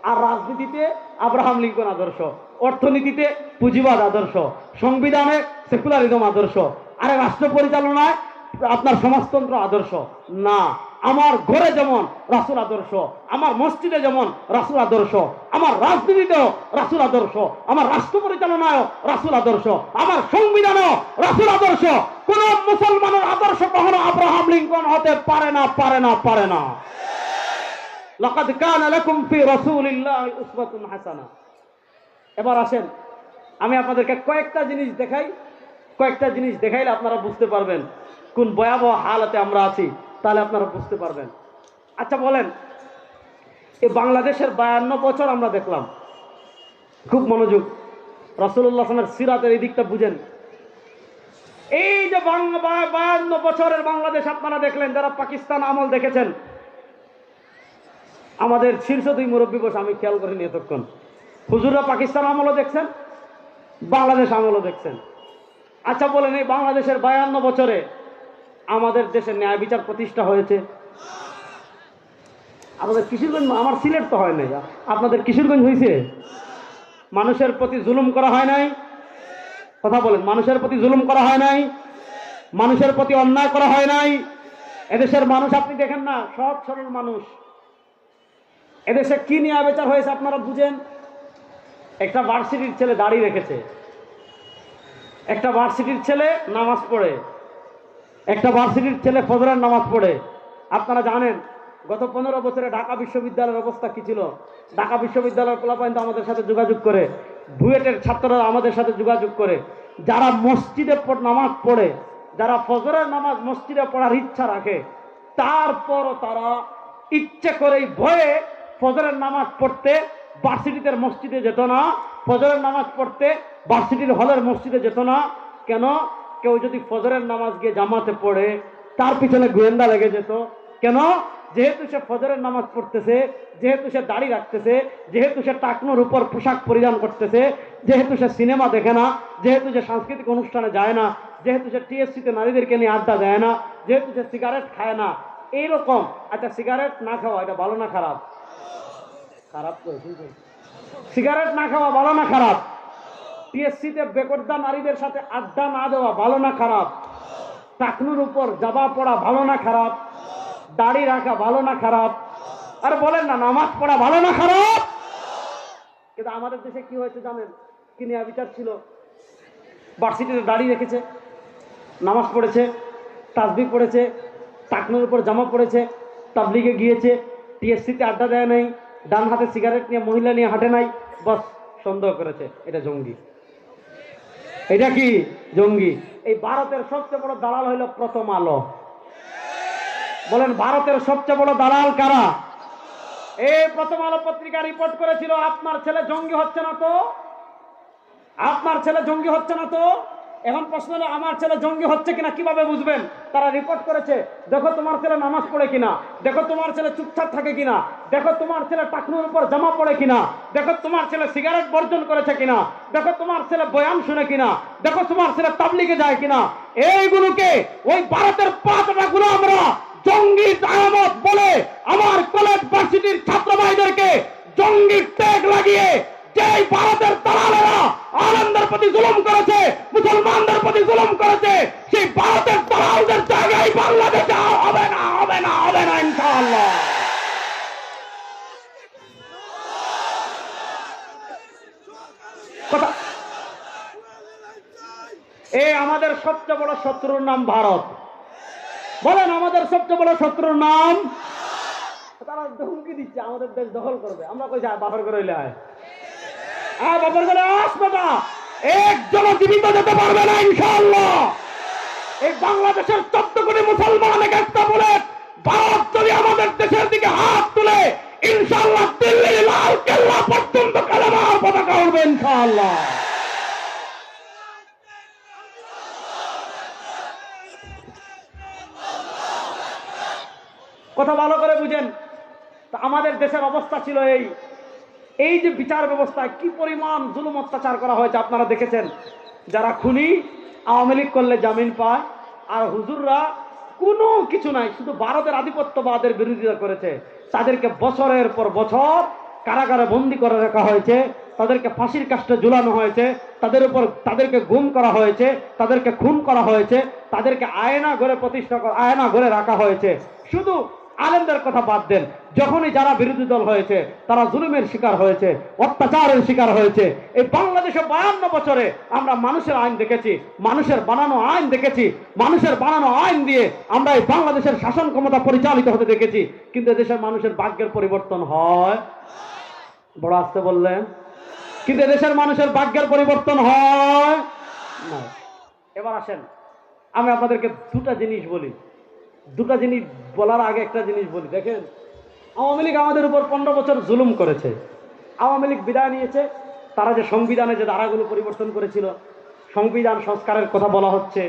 আর রাজনীতিতে আব্রাহাম লিঙ্কন আদর্শ, অর্থনীতিতে পুঁজিবাদ আদর্শ, সংবিধানে সেকুলারিজম আদর্শ, আরে রাষ্ট্র পরিচালনায় আপনার সমাজতন্ত্র আদর্শ না। আমার ঘরে যেমন রাসূল আদর্শ, আমার মসজিদে যেমন রাসূল আদর্শ, আমার রাজনীতিতেও রাসূল আদর্শ, আমার রাষ্ট্র পরিচালনায়ও রাসূল আদর্শ, আমার সংবিধানেও রাসূল আদর্শ। কোন মুসলমানের আদর্শ কখনো আব্রাহাম লিঙ্কন হতে পারে না, পারে না, পারে না। লাকাদ কানা লাকুম ফি রাসূলিল্লাহি উসওয়াতুন হাসানাহ। এবার আসেন, আমি আপনাদেরকে কয়েকটা জিনিস দেখাই, কয়েকটা জিনিস দেখাইলে আপনারা বুঝতে পারবেন কোন ভয়াবহ হালাতে আমরা আছি, তাহলে আপনারা বুঝতে পারবেন। আচ্ছা বলেন, এই বাংলাদেশের 52 বছর আমরা দেখলাম, খুব মনোযোগ, রাসূলুল্লাহ সাল্লাল্লাহু আলাইহি ওয়াসাল্লামের সিরাতের এই দিকটা বুঝেন। এই যে 52 বছরের বাংলাদেশ আপনারা দেখলেন, যারা পাকিস্তান আমল দেখেছেন, আমাদের শীর্ষ দুই মুরব্বী বসে, আমি খেয়াল করিনি এতক্ষণ, হুজুররা পাকিস্তান আমলও দেখছেন, বাংলাদেশ আমলও দেখছেন। আচ্ছা বলেন, এই বাংলাদেশের 52 বছরে আমাদের দেশে ন্যায় বিচার প্রতিষ্ঠা হয়েছে? আমাদের কিশোরগঞ্জ, আমার সিলেট তো হয় নাই, আপনাদের কিশোরগঞ্জ হয়েছে? মানুষের প্রতি জুলুম করা হয় নাই? কথা বলেন, মানুষের প্রতি জুলুম করা হয় নাই? মানুষের প্রতি অন্যায় করা হয় নাই? এদেশের মানুষ আপনি দেখেন না, সৎ সরল মানুষ। এদেশে কি ন্যায় বিচার হয়েছে আপনারা বুঝেন? একটা ভার্সিটির ছেলে দাড়ি রেখেছে, একটা ভার্সিটির ছেলে নামাজ পড়ে, একটা ভার্সিটির ছেলে ফজরের নামাজ পড়ে। আপনারা জানেন গত 15 বছরে ঢাকা বিশ্ববিদ্যালয়ের অবস্থা কি ছিল? ঢাকা বিশ্ববিদ্যালয়ের পোলাপাইন আমাদের সাথে যোগাযোগ করে, বুয়েটের ছাত্ররা আমাদের সাথে যোগাযোগ করে, যারা মসজিদে নামাজ পড়ে, যারা ফজরের নামাজ মসজিদে পড়ার ইচ্ছা রাখে, তারপরও তারা ইচ্ছে করেই ভয়ে ফজরের নামাজ পড়তে ভার্সিটিতে মসজিদে যেত না, ফজরের নামাজ পড়তে ভার্সিটির হলের মসজিদে যেত না। কেন? কেউ যদি ফজরের নামাজ গিয়ে জামাতে পড়ে, তার পিছনে গোয়েন্দা লেগে যেত। কেন? যেহেতু সে ফজরের নামাজ পড়তেছে, যেহেতু সে দাড়ি রাখতেছে, যেহেতু সে টাকনোর উপর পোশাক পরিধান করতেছে, যেহেতু সে সিনেমা দেখে না, যেহেতু সে সাংস্কৃতিক অনুষ্ঠানে যায় না, যেহেতু সে টিএসসিতে নারীদেরকে নিয়ে আড্ডা দেয় না, যেহেতু সে সিগারেট খায় না, এইরকম। আচ্ছা, সিগারেট না খাওয়া এটা ভালো না খারাপ? খারাপ তো। সিগারেট না খাওয়া ভালো না খারাপ? টিএসসিতে বেকর্দা নারীদের সাথে আড্ডা না দেওয়া ভালো না খারাপ? টাকনুর উপর জামা পড়া ভালো না খারাপ? দাড়ি রাখা ভালো না খারাপ? আর বলেন না, নামাজ পড়া ভালো না খারাপ? কিন্তু আমাদের দেশে কি হয়েছে জানেন? কি নিয়ে বিচার ছিল? ভার্সিটিতে দাড়ি রেখেছে, নামাজ পড়েছে, তাসবিহ পড়েছে, টাকনোর উপর জামা পড়েছে, তাবলিগে গিয়েছে, টিএসসিতে আড্ডা দেয় নাই, ডান হাতে সিগারেট নিয়ে মহিলা নিয়ে হাঁটে নাই, বস সন্দেহ করেছে এটা জঙ্গি। এটা কি জঙ্গি? এই ভারতের সবচেয়ে বড় দালাল হইল প্রথম আলো। বলেন ভারতের সবচেয়ে বড় দালাল কারা? এই প্রথম আলো পত্রিকা রিপোর্ট করেছিল, আপনার ছেলে জঙ্গি হচ্ছে না তো, আপনার ছেলে জঙ্গি হচ্ছে না তো। এখন প্রশ্ন হলো, আমার ছেলে জঙ্গি হচ্ছে কিনা কিভাবে বুঝবেন? তারা রিপোর্ট করেছে, দেখো তোমার ছেলে নামাজ পড়ে কিনা, দেখো তোমার ছেলে চুপচাপ থাকে কিনা, দেখো তোমার ছেলে টাকনুর উপর জামা পড়ে কিনা, দেখো তোমার ছেলে সিগারেট বর্জন করেছে কিনা, দেখো তোমার ছেলে বয়ান শুনে কিনা, দেখো তোমার ছেলে তাবলিগে যায় কিনা। এইগুলোকে ওই ভারতের 5টা গুলামরা জঙ্গি আলামত বলে আমার কলেজ ভার্সিটির ছাত্র ভাইদেরকে জঙ্গির ট্যাগ লাগিয়ে যেই ভারতের দালালেরা আলেমদের প্রতি জুলুম করেছে, মুসলমানদের প্রতি জুলুম করেছে, সেই ভারতের দালালদের জায়গায় বাংলাদেশে হবে না, হবে না, হবে না ইনশাআল্লাহ। কথা এই আমাদের সবচেয়ে বড় শত্রুর নাম ভারত। বলেন আমাদের সবচেয়ে বড় শত্রুর নাম? তারা হুমকি দিচ্ছে আমাদের দেশ দখল করবে। আমরা কই যাই বাপের করে হইলে হয়, বাপের করে আসবে, একজন জীবিত যেতে পারবে না ইনশাআল্লাহ। এই বাংলাদেশের 14 কোটি মুসলমান একটা বলে ভারত যদি আমাদের দেশের দিকে হাত তুলে ইনশাআল্লাহ দিল্লির লাল কেল্লা পর্যন্ত কালেমার পতাকা উঠবে ইনশাআল্লাহ। কথা ভালো করে বুঝেন। তা আমাদের দেশের অবস্থা ছিল এই যে বিচার ব্যবস্থায় কি পরিমাণ জুলুম অত্যাচার করা হয়েছে আপনারা দেখেছেন। যারা খুনি আওয়ামী লীগ করলে জামিন পায়, আর হুজুররা কোনো কিছু নাই, শুধু ভারতের আধিপত্যবাদের বিরোধিতা করেছে, তাদেরকে বছরের পর বছর কারাগারে বন্দী করে রাখা হয়েছে, তাদেরকে ফাঁসির কাস্টে ঝুলানো হয়েছে, তাদেরকে গুম করা হয়েছে, তাদেরকে খুন করা হয়েছে, তাদেরকে আয়না ঘরে রাখা হয়েছে। শুধু আলেমদের কথা বাদ দেন, যখনই যারা বিরোধী দল হয়েছে তারা জুলুমের শিকার হয়েছে, অত্যাচারের শিকার হয়েছে। এই বাংলাদেশে 52 বছরে আমরা মানুষের আইন দেখেছি, মানুষের বানানো আইন দেখেছি, মানুষের বানানো আইন দিয়ে আমরা এই বাংলাদেশের শাসন ক্ষমতা পরিচালিত হতে দেখেছি। কিন্তু দেশের মানুষের ভাগ্যের পরিবর্তন হয়? বড় আসতে বললেন। কিন্তু দেশের মানুষের ভাগ্যের পরিবর্তন হয় না। এবার আসেন আমি আপনাদেরকে দুটা জিনিস বলি। দুটা জিনিস বলার আগে একটা জিনিস বলি। দেখেন, আওয়ামী লীগ আমাদের উপর 15 বছর জুলুম করেছে। আওয়ামী লীগ বিদায় নিয়েছে, তারা যে সংবিধানে যে ধারাগুলো পরিবর্তন করেছিল, সংবিধান সংস্কারের কথা বলা হচ্ছে,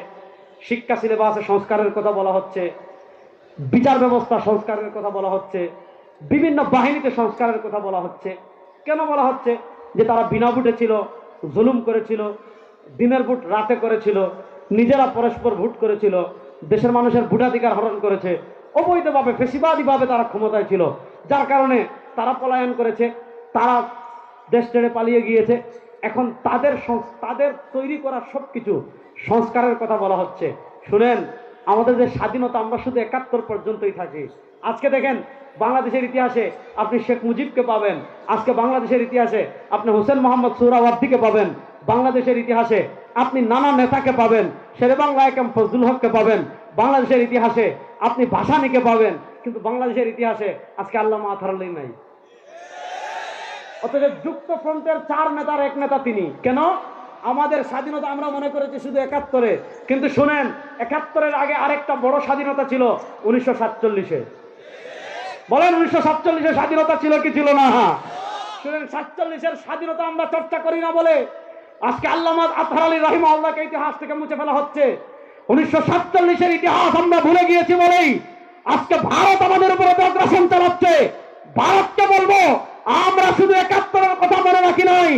শিক্ষা সিলেবাসে সংস্কারের কথা বলা হচ্ছে, বিচার ব্যবস্থা সংস্কারের কথা বলা হচ্ছে, বিভিন্ন বাহিনীতে সংস্কারের কথা বলা হচ্ছে। কেন বলা হচ্ছে? যে তারা বিনা ভোটে ছিল, জুলুম করেছিল, দিনের ভোট রাতে করেছিল, নিজেরা পরস্পর ভোট করেছিল, দেশের মানুষের ভোটাধিকার হরণ করেছে, অবৈধভাবে ফেসিবাদীভাবে তারা ক্ষমতায় ছিল, যার কারণে তারা পলায়ন করেছে, তারা দেশ ছেড়ে পালিয়ে গিয়েছে। এখন তাদের তৈরি করা সবকিছু সংস্কারের কথা বলা হচ্ছে। শুনেন, আমাদের যে স্বাধীনতা, আমরা শুধু 71 পর্যন্তই থাকি। আজকে দেখেন বাংলাদেশের ইতিহাসে আপনি শেখ মুজিবকে পাবেন, আজকে বাংলাদেশের ইতিহাসে আপনি হোসেন মোহাম্মদ সোহরাওয়ার্দীকে পাবেন, বাংলাদেশের ইতিহাসে আপনি নানা নেতাকে পাবেন, শেরেবাংলা একেম ফজলুল হককে পাবেন, বাংলাদেশের ইতিহাসে আপনি ভাসানীকে পাবেন। কিন্তু বাংলাদেশের ইতিহাসে আজকে আল্লামা আতহার আলী নাই। অথচ যুক্ত ফ্রন্টের 4 নেতার এক নেতা তিনি। কেন? আমাদের স্বাধীনতা আমরা মনে করেছি শুধু 71-এ, কিন্তু শুনেন 71-এর আগে আরেকটা বড় স্বাধীনতা ছিল 1947-এ। বলেন 1947-এ স্বাধীনতা ছিল কি ছিল না? শুনেন, 47-এর স্বাধীনতা আমরা চর্চা করি না বলে আজকে আল্লামা আতহার আলী রাহিমাহুল্লাহকে ইতিহাস থেকে মুছে ফেলা হচ্ছে। 1947-এর ইতিহাস আমরা ভুলে গিয়েছি বলেই আজকে ভারত আমাদের উপরে আগ্রাসন চালাচ্ছে। ভারতকে বলবো, আমরা শুধু 71-এর কথা মনে রাখি নাই,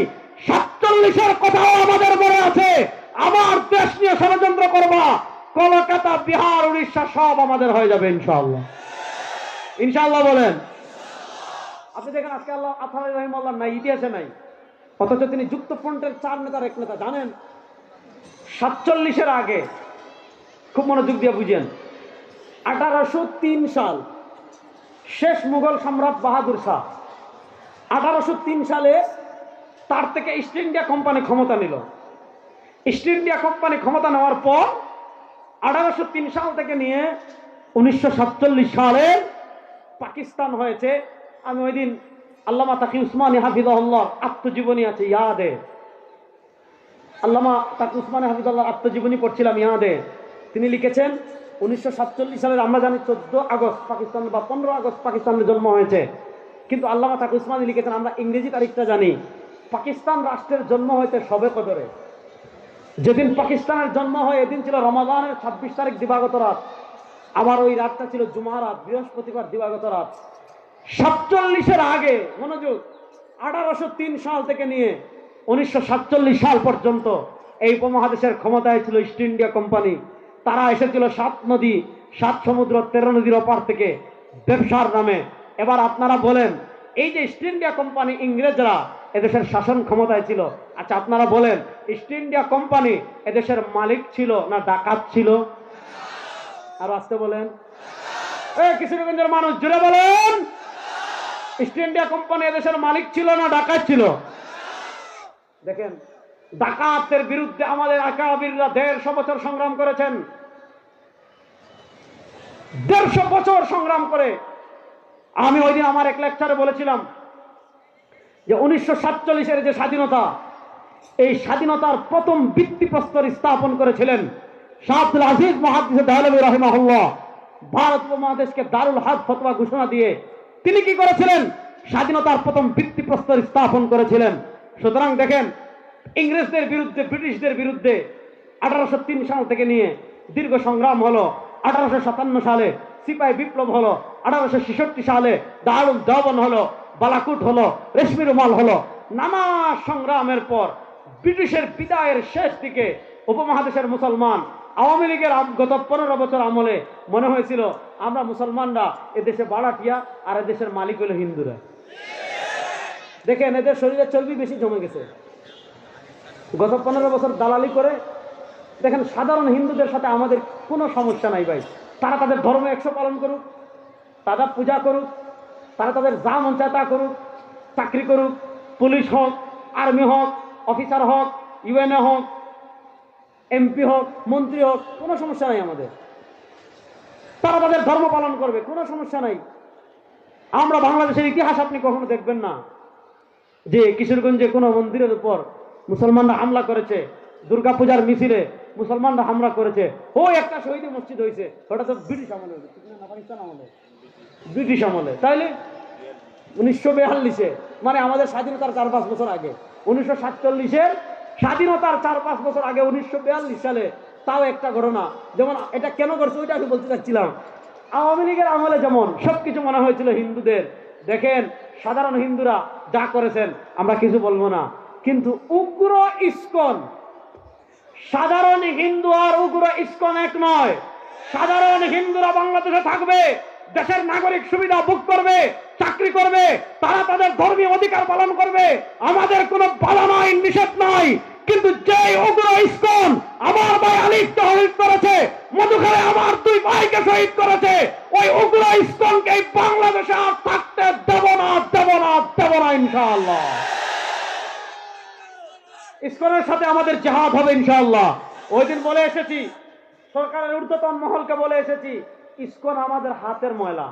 47-এর কথাও আমাদের মনে আছে। আমার দেশ নিয়ে ষড়যন্ত্র করবা, কলকাতা, বিহার, উড়িষ্যা সব আমাদের হয়ে যাবে ইনশাআল্লাহ। ইনশাআল্লাহ বলেন। আপনি দেখেন আজকে আল্লাহ আতহার আলী রাহিমাহুল্লাহ নাই, ইতিহাসে নাই, অথচ তিনি যুক্ত ফ্রন্টের 4 নেতার এক নেতা। জানেন 47-এর আগে, খুব মনোযোগ দিয়ে বুঝেন, 1803 সাল শেষ মুঘল সম্রাট বাহাদুর শাহ 1803 সালে তার থেকে ইস্ট ইন্ডিয়া কোম্পানি ক্ষমতা নিল। ইস্ট ইন্ডিয়া কোম্পানি ক্ষমতা নেওয়ার পর 1803 সাল থেকে নিয়ে 1947 সালে পাকিস্তান হয়েছে। আমি ওই দিন আল্লামা তাকি উসমানী হাফিজাহুল্লাহ আত্মজীবনী আছে ইয়াদে, আল্লামা তাকি উসমানী হাফিজাহুল্লাহ আত্মজীবনী পড়ছিলাম ইয়াদে। তিনি লিখেছেন 1947 সালের আমরা জানি 14 আগস্ট পাকিস্তান বা 15 আগস্ট পাকিস্তানের জন্ম হয়েছে, কিন্তু আল্লামা তাকি উসমানী লিখেছেন আমরা ইংরেজি তারিখটা জানি। পাকিস্তান রাষ্ট্রের জন্ম হয়েছে শবে কদরে। যেদিন পাকিস্তানের জন্ম হয় এদিন ছিল রমাদানের 26 তারিখ দিবাগত রাত, আবার ওই রাতটা ছিল জুমা রাত, বৃহস্পতিবার দিবাগত রাত। 47-এর আগে মনোযোগ, 1803 সাল থেকে নিয়ে 1947 সাল পর্যন্ত এই উপমহাদেশের ক্ষমতায় ছিল ইস্ট ইন্ডিয়া কোম্পানি। তারা এসেছিল 7 নদী 7 সমুদ্র 13 নদীর ওপার থেকে ব্যবসার নামে। এবার আপনারা বলেন, এই যে ইস্ট ইন্ডিয়া কোম্পানি ইংরেজরা এদেশের শাসন ক্ষমতায় ছিল, আচ্ছা আপনারা বলেন ইস্ট ইন্ডিয়া কোম্পানি এদেশের মালিক ছিল না ডাকাত ছিল? আর আসতে বলেন, কিশোরগঞ্জের মানুষ জুড়ে বলেন, ইস্ট ইন্ডিয়া কোম্পানি এদেশের মালিক ছিল না ডাকাত ছিল? দেখেন, ডাকাতের বিরুদ্ধে আমাদের আকাবিররা 150 বছর সংগ্রাম করেছেন। 150 বছর সংগ্রাম করে আমি ওই দিন আমার এক লেকচারে বলেছিলাম যে 1947-এর যে স্বাধীনতা, এই স্বাধীনতার প্রথম ভিত্তিপ্রস্তর স্থাপন করেছিলেন শাহ আব্দুল আজিজ মুহাদ্দিস দেহলভী রাহিমাহুল্লাহ। ভারত উপমহাদেশকে দারুল হাদ ফতোয়া ঘোষণা দিয়ে তিনি কি করেছিলেন? স্বাধীনতার প্রথম ভিত্তিপ্রস্তর স্থাপন করেছিলেন। সুতরাং দেখেন, ইংরেজদের বিরুদ্ধে ব্রিটিশদের বিরুদ্ধে 1803 সাল থেকে নিয়ে দীর্ঘ সংগ্রাম হলো। 1857 সালে সিপাহী বিপ্লব হলো, 1866 সালে দারুল দেওবন্দ হলো, বালাকুট হলো, রেশমি রুমাল হলো। নানা সংগ্রামের পর ব্রিটিশের বিদায়ের শেষ দিকে উপমহাদেশের মুসলমান আওয়ামী লীগের গত 15 বছর আমলে মনে হয়েছিল আমরা মুসলমানরা এদেশে বাড়াটিয়া আর এদেশের মালিক হলো হিন্দুরা। দেখেন, এদের শরীরে চর্বি বেশি জমে গেছে। গত 15 বছর দালালি করে দেখেন, সাধারণ হিন্দুদের সাথে আমাদের কোনো সমস্যা নাই ভাই। তারা তাদের ধর্ম 100 পালন করুক, তারা পূজা করুক, তারা তাদের যা মন চায় তা করুক, চাকরি করুক, পুলিশ হোক, আর্মি হোক, অফিসার হোক, ইউএনএ হোক, এমপি হোক, মন্ত্রী হোক, কোনো সমস্যা নাই আমাদের। তারা তাদের ধর্ম পালন করবে, কোনো সমস্যা নাই। আমরা বাংলাদেশের ইতিহাস আপনি কখনো দেখবেন না যে কিশোরগঞ্জে কোনো মন্দিরের উপর মুসলমানরা হামলা করেছে, দুর্গাপূজার মিছিলে মুসলমানরা হামলা করেছে। ও একটা শহীদ মসজিদ হয়েছে, ওটা তো ব্রিটিশ আমলে, পাকিস্তান আমলে, ব্রিটিশ আমলে। তাইলে 1942-এ মানে আমাদের স্বাধীনতার 4-5 বছর আগে, 1947-এর স্বাধীনতার 4-5 বছর আগে 1942 সালে তাও একটা ঘটনা। যেমন এটা কেন করছে ওইটা আমি বলতে চাচ্ছিলাম। আওয়ামী লীগের আমলে যেমন সবকিছু মনে হয়েছিল হিন্দুদের, দেখেন সাধারণ হিন্দুরা যা করেছেন আমরা কিছু বলবো না, কিন্তু উগ্র ইসকন, সাধারণ হিন্দু আর উগ্র ইসকন এক নয়। সাধারণ হিন্দুরা বাংলাদেশে থাকবে, দেশের নাগরিক সুবিধা ভোগ করবে, চাকরি করবে, তারা তাদের ধর্মীয় অধিকার পালন করবে, আমাদের কোনো বাধা নাই, নিষেধ নাই। কিন্তু যে উগ্র ইসকন আমার ভাই আলিফকে শহীদ করেছে, মধুখালে আমার 2 ভাইকে শহীদ করেছে, ওই উগ্র ইসকনকে বাংলাদেশে আর থাকতে দেব না, দেব না, দেব না ইনশাআল্লাহ। ইসকনের সাথে আমাদের জিহাদ হবে ইনশাআল্লাহ। ওই দিন বলে এসেছি, সরকারের ঊর্ধ্বতন মহলকে বলে এসেছি, ইসকন আমাদের হাতের ময়লা,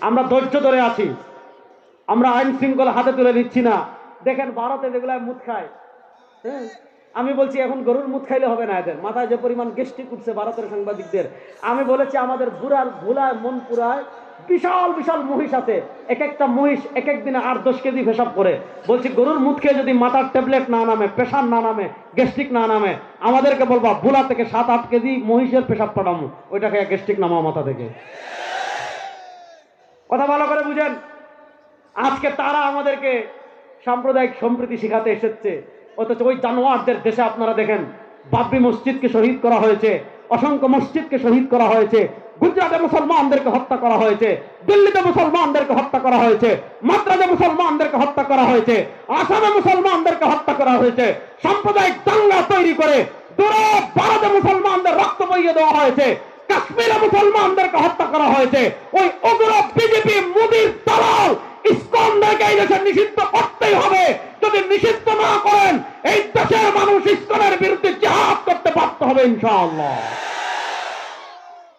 আমরা ধৈর্য ধরে আছি, আমরা আইন শৃঙ্খলা হাতে তুলে নিচ্ছি না। দেখেন ভারতে যেগুলো মুদ খায়, হ্যাঁ আমি বলছি এখন গরুর মুদ খাইলে হবে না, এদের মাথায় যে পরিমাণ গ্যাস্ট্রিক উঠছে ভারতের সাংবাদিকদের। আমি বলেছি আমাদের ভুলায় মনপুরায় বিশাল বিশাল মহিষ আছে, এক একটা মহিষ এক এক দিনে 8-10 কেজি পেশাব করে। বলছি গরুর মুদ খেয়ে যদি মাথার ট্যাবলেট না নামে, প্রেশার না নামে, গ্যাস্ট্রিক না নামে, আমাদেরকে বলবা ভুলা থেকে 7-8 কেজি মহিষের পেশাব পাঠামো, ওইটা খেয়ে গ্যাস্ট্রিক নামাও মাথা থেকে। কথা ভালো করে বুঝেন। আজকে তারা আমাদেরকে সাম্প্রদায়িক সম্প্রীতি শিখাতে এসেছে, অথচ ওই জানোয়ারদের দেশে আপনারা দেখেন বাবরি মসজিদকে শহীদ করা হয়েছে, অসংখ্য মসজিদকে শহীদ করা হয়েছে, গুজরাটে মুসলমানদেরকে হত্যা করা হয়েছে, দিল্লিতে মুসলমানদেরকে হত্যা করা হয়েছে, মাদ্রাজে মুসলমানদেরকে হত্যা করা হয়েছে, আসামে মুসলমানদেরকে হত্যা করা হয়েছে, সাম্প্রদায়িক দাঙ্গা তৈরি করে দূরে ভারতে মুসলমানদের রক্ত বইয়ে দেওয়া হয়েছে। কাশ্মীরে মুসলমানদেরকে হত্যা করা হয়েছে, ওই উগ্র বিজেপি মোদির দালাল ইসকনদেরকে এই দেশে নিষিদ্ধ করতেই হবে। যদি নিষিদ্ধ না করেন এই দেশের মানুষ ইসকনের বিরুদ্ধে জিহাদ করতে বাধ্য হবে ইনশাআল্লাহ।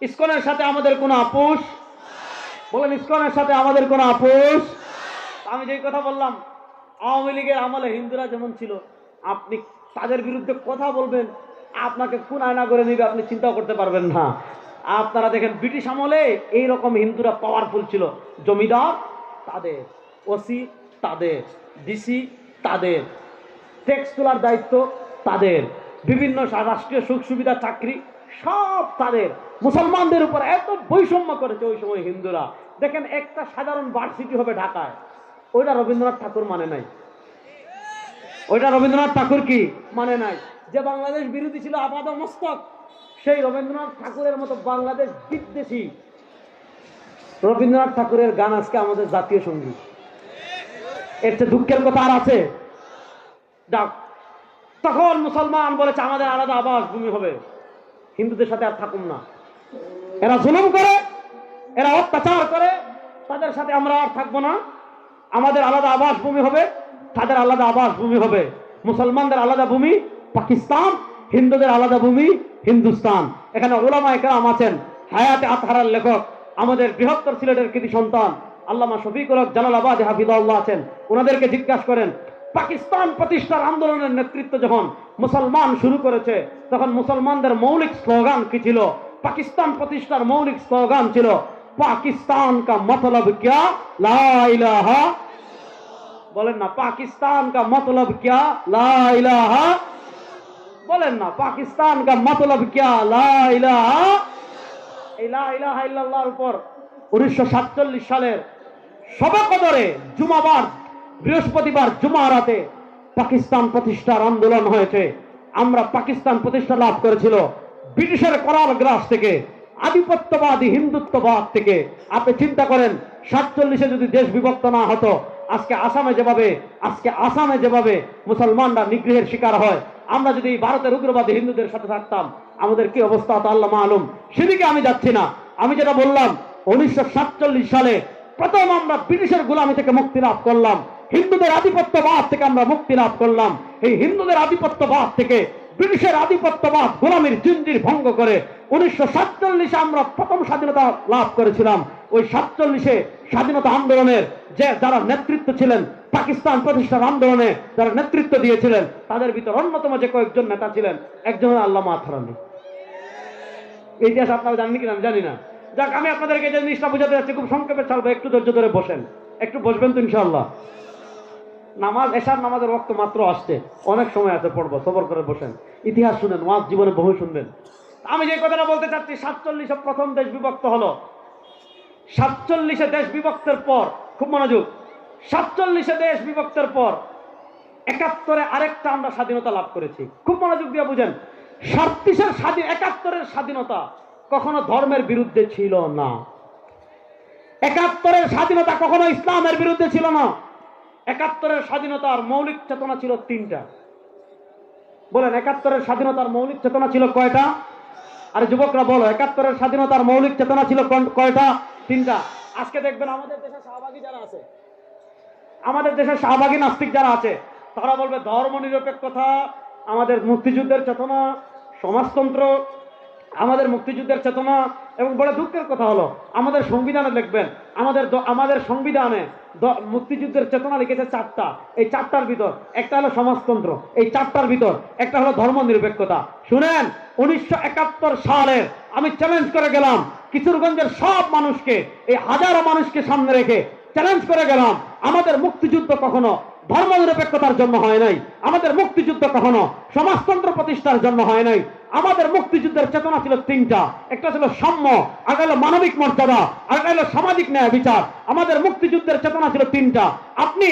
ইসকনের সাথে আমাদের কোনো আপোষ, বলেন ইসকনের সাথে আমাদের কোনো আপোষ। আমি যেই কথা বললাম, আওয়ামী লীগের আমলে হিন্দুরা যেমন ছিল, আপনি তাদের বিরুদ্ধে কথা বলবেন, আপনাকে কোন আয়না করে নিবে আপনি চিন্তাও করতে পারবেন না। আপনারা দেখেন ব্রিটিশ আমলে এইরকম হিন্দুরা পাওয়ারফুল ছিল। জমিদার তাদের, ওসি তাদের, ডিসি তাদের, ট্যাক্স তোলার দায়িত্ব তাদের, বিভিন্ন রাষ্ট্রীয় সুখ সুবিধা চাকরি সব তাদের। মুসলমানদের উপর এত বৈষম্য করেছে ওই সময় হিন্দুরা। দেখেন একটা সাধারণ ভার্সিটি হবে ঢাকায়, ওইটা রবীন্দ্রনাথ ঠাকুর মানে নাই, ওইটা রবীন্দ্রনাথ ঠাকুর কি মানে নাই। যে বাংলাদেশ বিরোধী ছিল আপাদ মস্তক, সেই রবীন্দ্রনাথ ঠাকুরের মতো বাংলাদেশ বিদ্বেষী রবীন্দ্রনাথ ঠাকুরের গান আজকে আমাদের জাতীয় সঙ্গীত। এর চেয়ে দুঃখের কথা আর আছে? তখন মুসলমান বলেছে আমাদের আলাদা আবাস ভূমি হবে, হিন্দুদের সাথে আর থাকুন না। এরা জুলুম করে, এরা অত্যাচার করে, তাদের সাথে আমরা আর থাকবো না। আমাদের আলাদা আবাস ভূমি হবে, তাদের আলাদা আবাস ভূমি হবে। মুসলমানদের আলাদা ভূমি পাকিস্তান, হিন্দুদের আলাদা ভূমি হিন্দুস্তান। এখানে উলামায়ে কেরাম আছেন, হায়াতে আতহারের লেখক, আমাদের বৃহত্তর সিলেটের কৃতি সন্তান আল্লামা শফিকুল হক জালালাবাদী হাফিজাহুল্লাহ আছেন। ওনাদেরকে জিজ্ঞাসা করেন, পাকিস্তান প্রতিষ্ঠার আন্দোলনের নেতৃত্ব যখন মুসলমান শুরু করেছে, তখন মুসলমানদের মৌলিক স্লোগান কি ছিল? পাকিস্তান প্রতিষ্ঠার মৌলিক স্লোগান ছিল পাকিস্তান কা মতলব ক্যা, লা ইলাহা, বলেন না পাকিস্তান কা মতলব ক্যা, লা ইলাহা, বলেন না পাকিস্তান কা মতলব ক্যা, লা ইলাহা। এই লা ইলাহা ইল্লাল্লাহর উপর 1947 সালের শবে কদরে জুমাবার, বৃহস্পতিবার জুমা রাতে পাকিস্তান প্রতিষ্ঠার আন্দোলন হয়েছে। আমরা পাকিস্তান প্রতিষ্ঠা লাভ করেছিল ব্রিটিশের করাল গ্রাস থেকে, আধিপত্যবাদী হিন্দুত্ববাদ থেকে। আপনি চিন্তা করেন 47-এ যদি দেশ বিভক্ত না হতো, আজকে আসামে যেভাবে মুসলমানরা নিগ্রহের শিকার হয়, আমরা যদি ভারতের উগ্রবাদী হিন্দুদের সাথে থাকতাম, আমাদের কি অবস্থা হতো আল্লাহ মালুম। সেদিকে আমি যাচ্ছি না। আমি যেটা বললাম, 1947 সালে প্রথম আমরা ব্রিটিশের গোলামি থেকে মুক্তি লাভ করলাম, হিন্দুদের আধিপত্যবাদ থেকে আমরা মুক্তি লাভ করলাম। এই হিন্দুদের আধিপত্যবাদ থেকে, ব্রিটিশের আধিপত্যবাদ গোলামির জিঞ্জির ভঙ্গ করে 1947-এ আমরা প্রথম স্বাধীনতা লাভ করেছিলাম। ওই 47-এ স্বাধীনতা আন্দোলনের যারা নেতৃত্ব ছিলেন, পাকিস্তান প্রতিষ্ঠার আন্দোলনে যারা নেতৃত্ব দিয়েছিলেন, তাদের ভিতর অন্যতম যে কয়েকজন নেতা ছিলেন, একজন আল্লামা আতহারানী। এই ইতিহাস আপনারা জানেন কিনা আমি জানি না। যাক, আমি আপনাদেরকে যে জিনিসটা বোঝাতে যাচ্ছি খুব সংক্ষেপে চালবো, একটু ধৈর্য ধরে বসেন, একটু বসবেন তো ইনশাআল্লাহ। নামাজ, এশার নামাজের ওয়াক্ত মাত্র আসছে, অনেক সময় আছে, পড়বো, সবর করে বসেন, ইতিহাস শুনেন, ওয়াজ জীবনে বহু শুনবেন। আমি যে কথাটা বলতে চাচ্ছি, 47-এ প্রথম দেশ বিভক্ত হলো। 47-এ দেশ বিভক্তের পর, খুব মনোযোগ, 47-এ দেশ বিভক্তের পর 71-এ আরেকটা আমরা স্বাধীনতা লাভ করেছি। খুব মনোযোগ দিয়ে বুঝেন, 71-এর স্বাধীনতা কখনো ধর্মের বিরুদ্ধে ছিল না। 71-এর স্বাধীনতা কখনো ইসলামের বিরুদ্ধে ছিল না। 71-এর স্বাধীনতার মৌলিক চেতনা ছিল 3টা। বলেন, 71-এর স্বাধীনতার মৌলিক চেতনা ছিল কয়টা? আরে যুবকরা বলো, 71-এর স্বাধীনতার মৌলিক চেতনা ছিল কয়টা? 3টা। আজকে দেখবেন আমাদের দেশে শাহবাগী যারা আছে, আমাদের দেশে শাহবাগী নাস্তিক যারা আছে, তারা বলবে ধর্ম নিরপেক্ষতা, আমাদের মুক্তিযুদ্ধের চেতনা, সমাজতন্ত্র, আমাদের মুক্তিযুদ্ধের চেতনা। এবং বড় দুঃখের কথা হলো, আমাদের সংবিধানে দেখবেন, আমাদের সংবিধানে মুক্তিযুদ্ধের চেতনা লিখেছে 4টা। এই 4টার ভিতর একটা হলো সমাজতন্ত্র, এই 4টার ভিতর একটা হলো ধর্ম নিরপেক্ষতা। শুনেন, 1971 সালের আমি চ্যালেঞ্জ করে গেলাম কিশোরগঞ্জের সব মানুষকে, এই হাজারো মানুষকে সামনে রেখে চ্যালেঞ্জ করে গেলাম, আমাদের মুক্তিযুদ্ধ কখনো ধর্ম নিরপেক্ষতার জন্য হয় নাই, আমাদের মুক্তিযুদ্ধ কখনো সমাজতন্ত্র প্রতিষ্ঠার জন্য হয় নাই। আমাদের মুক্তিযুদ্ধের চেতনা ছিল 3টা। একটা ছিল সাম্য, আগে হলো মানবিক মর্যাদা, আগে হলো সামাজিক ন্যায় বিচার। আমাদের মুক্তিযুদ্ধের চেতনা ছিল 3টা। আপনি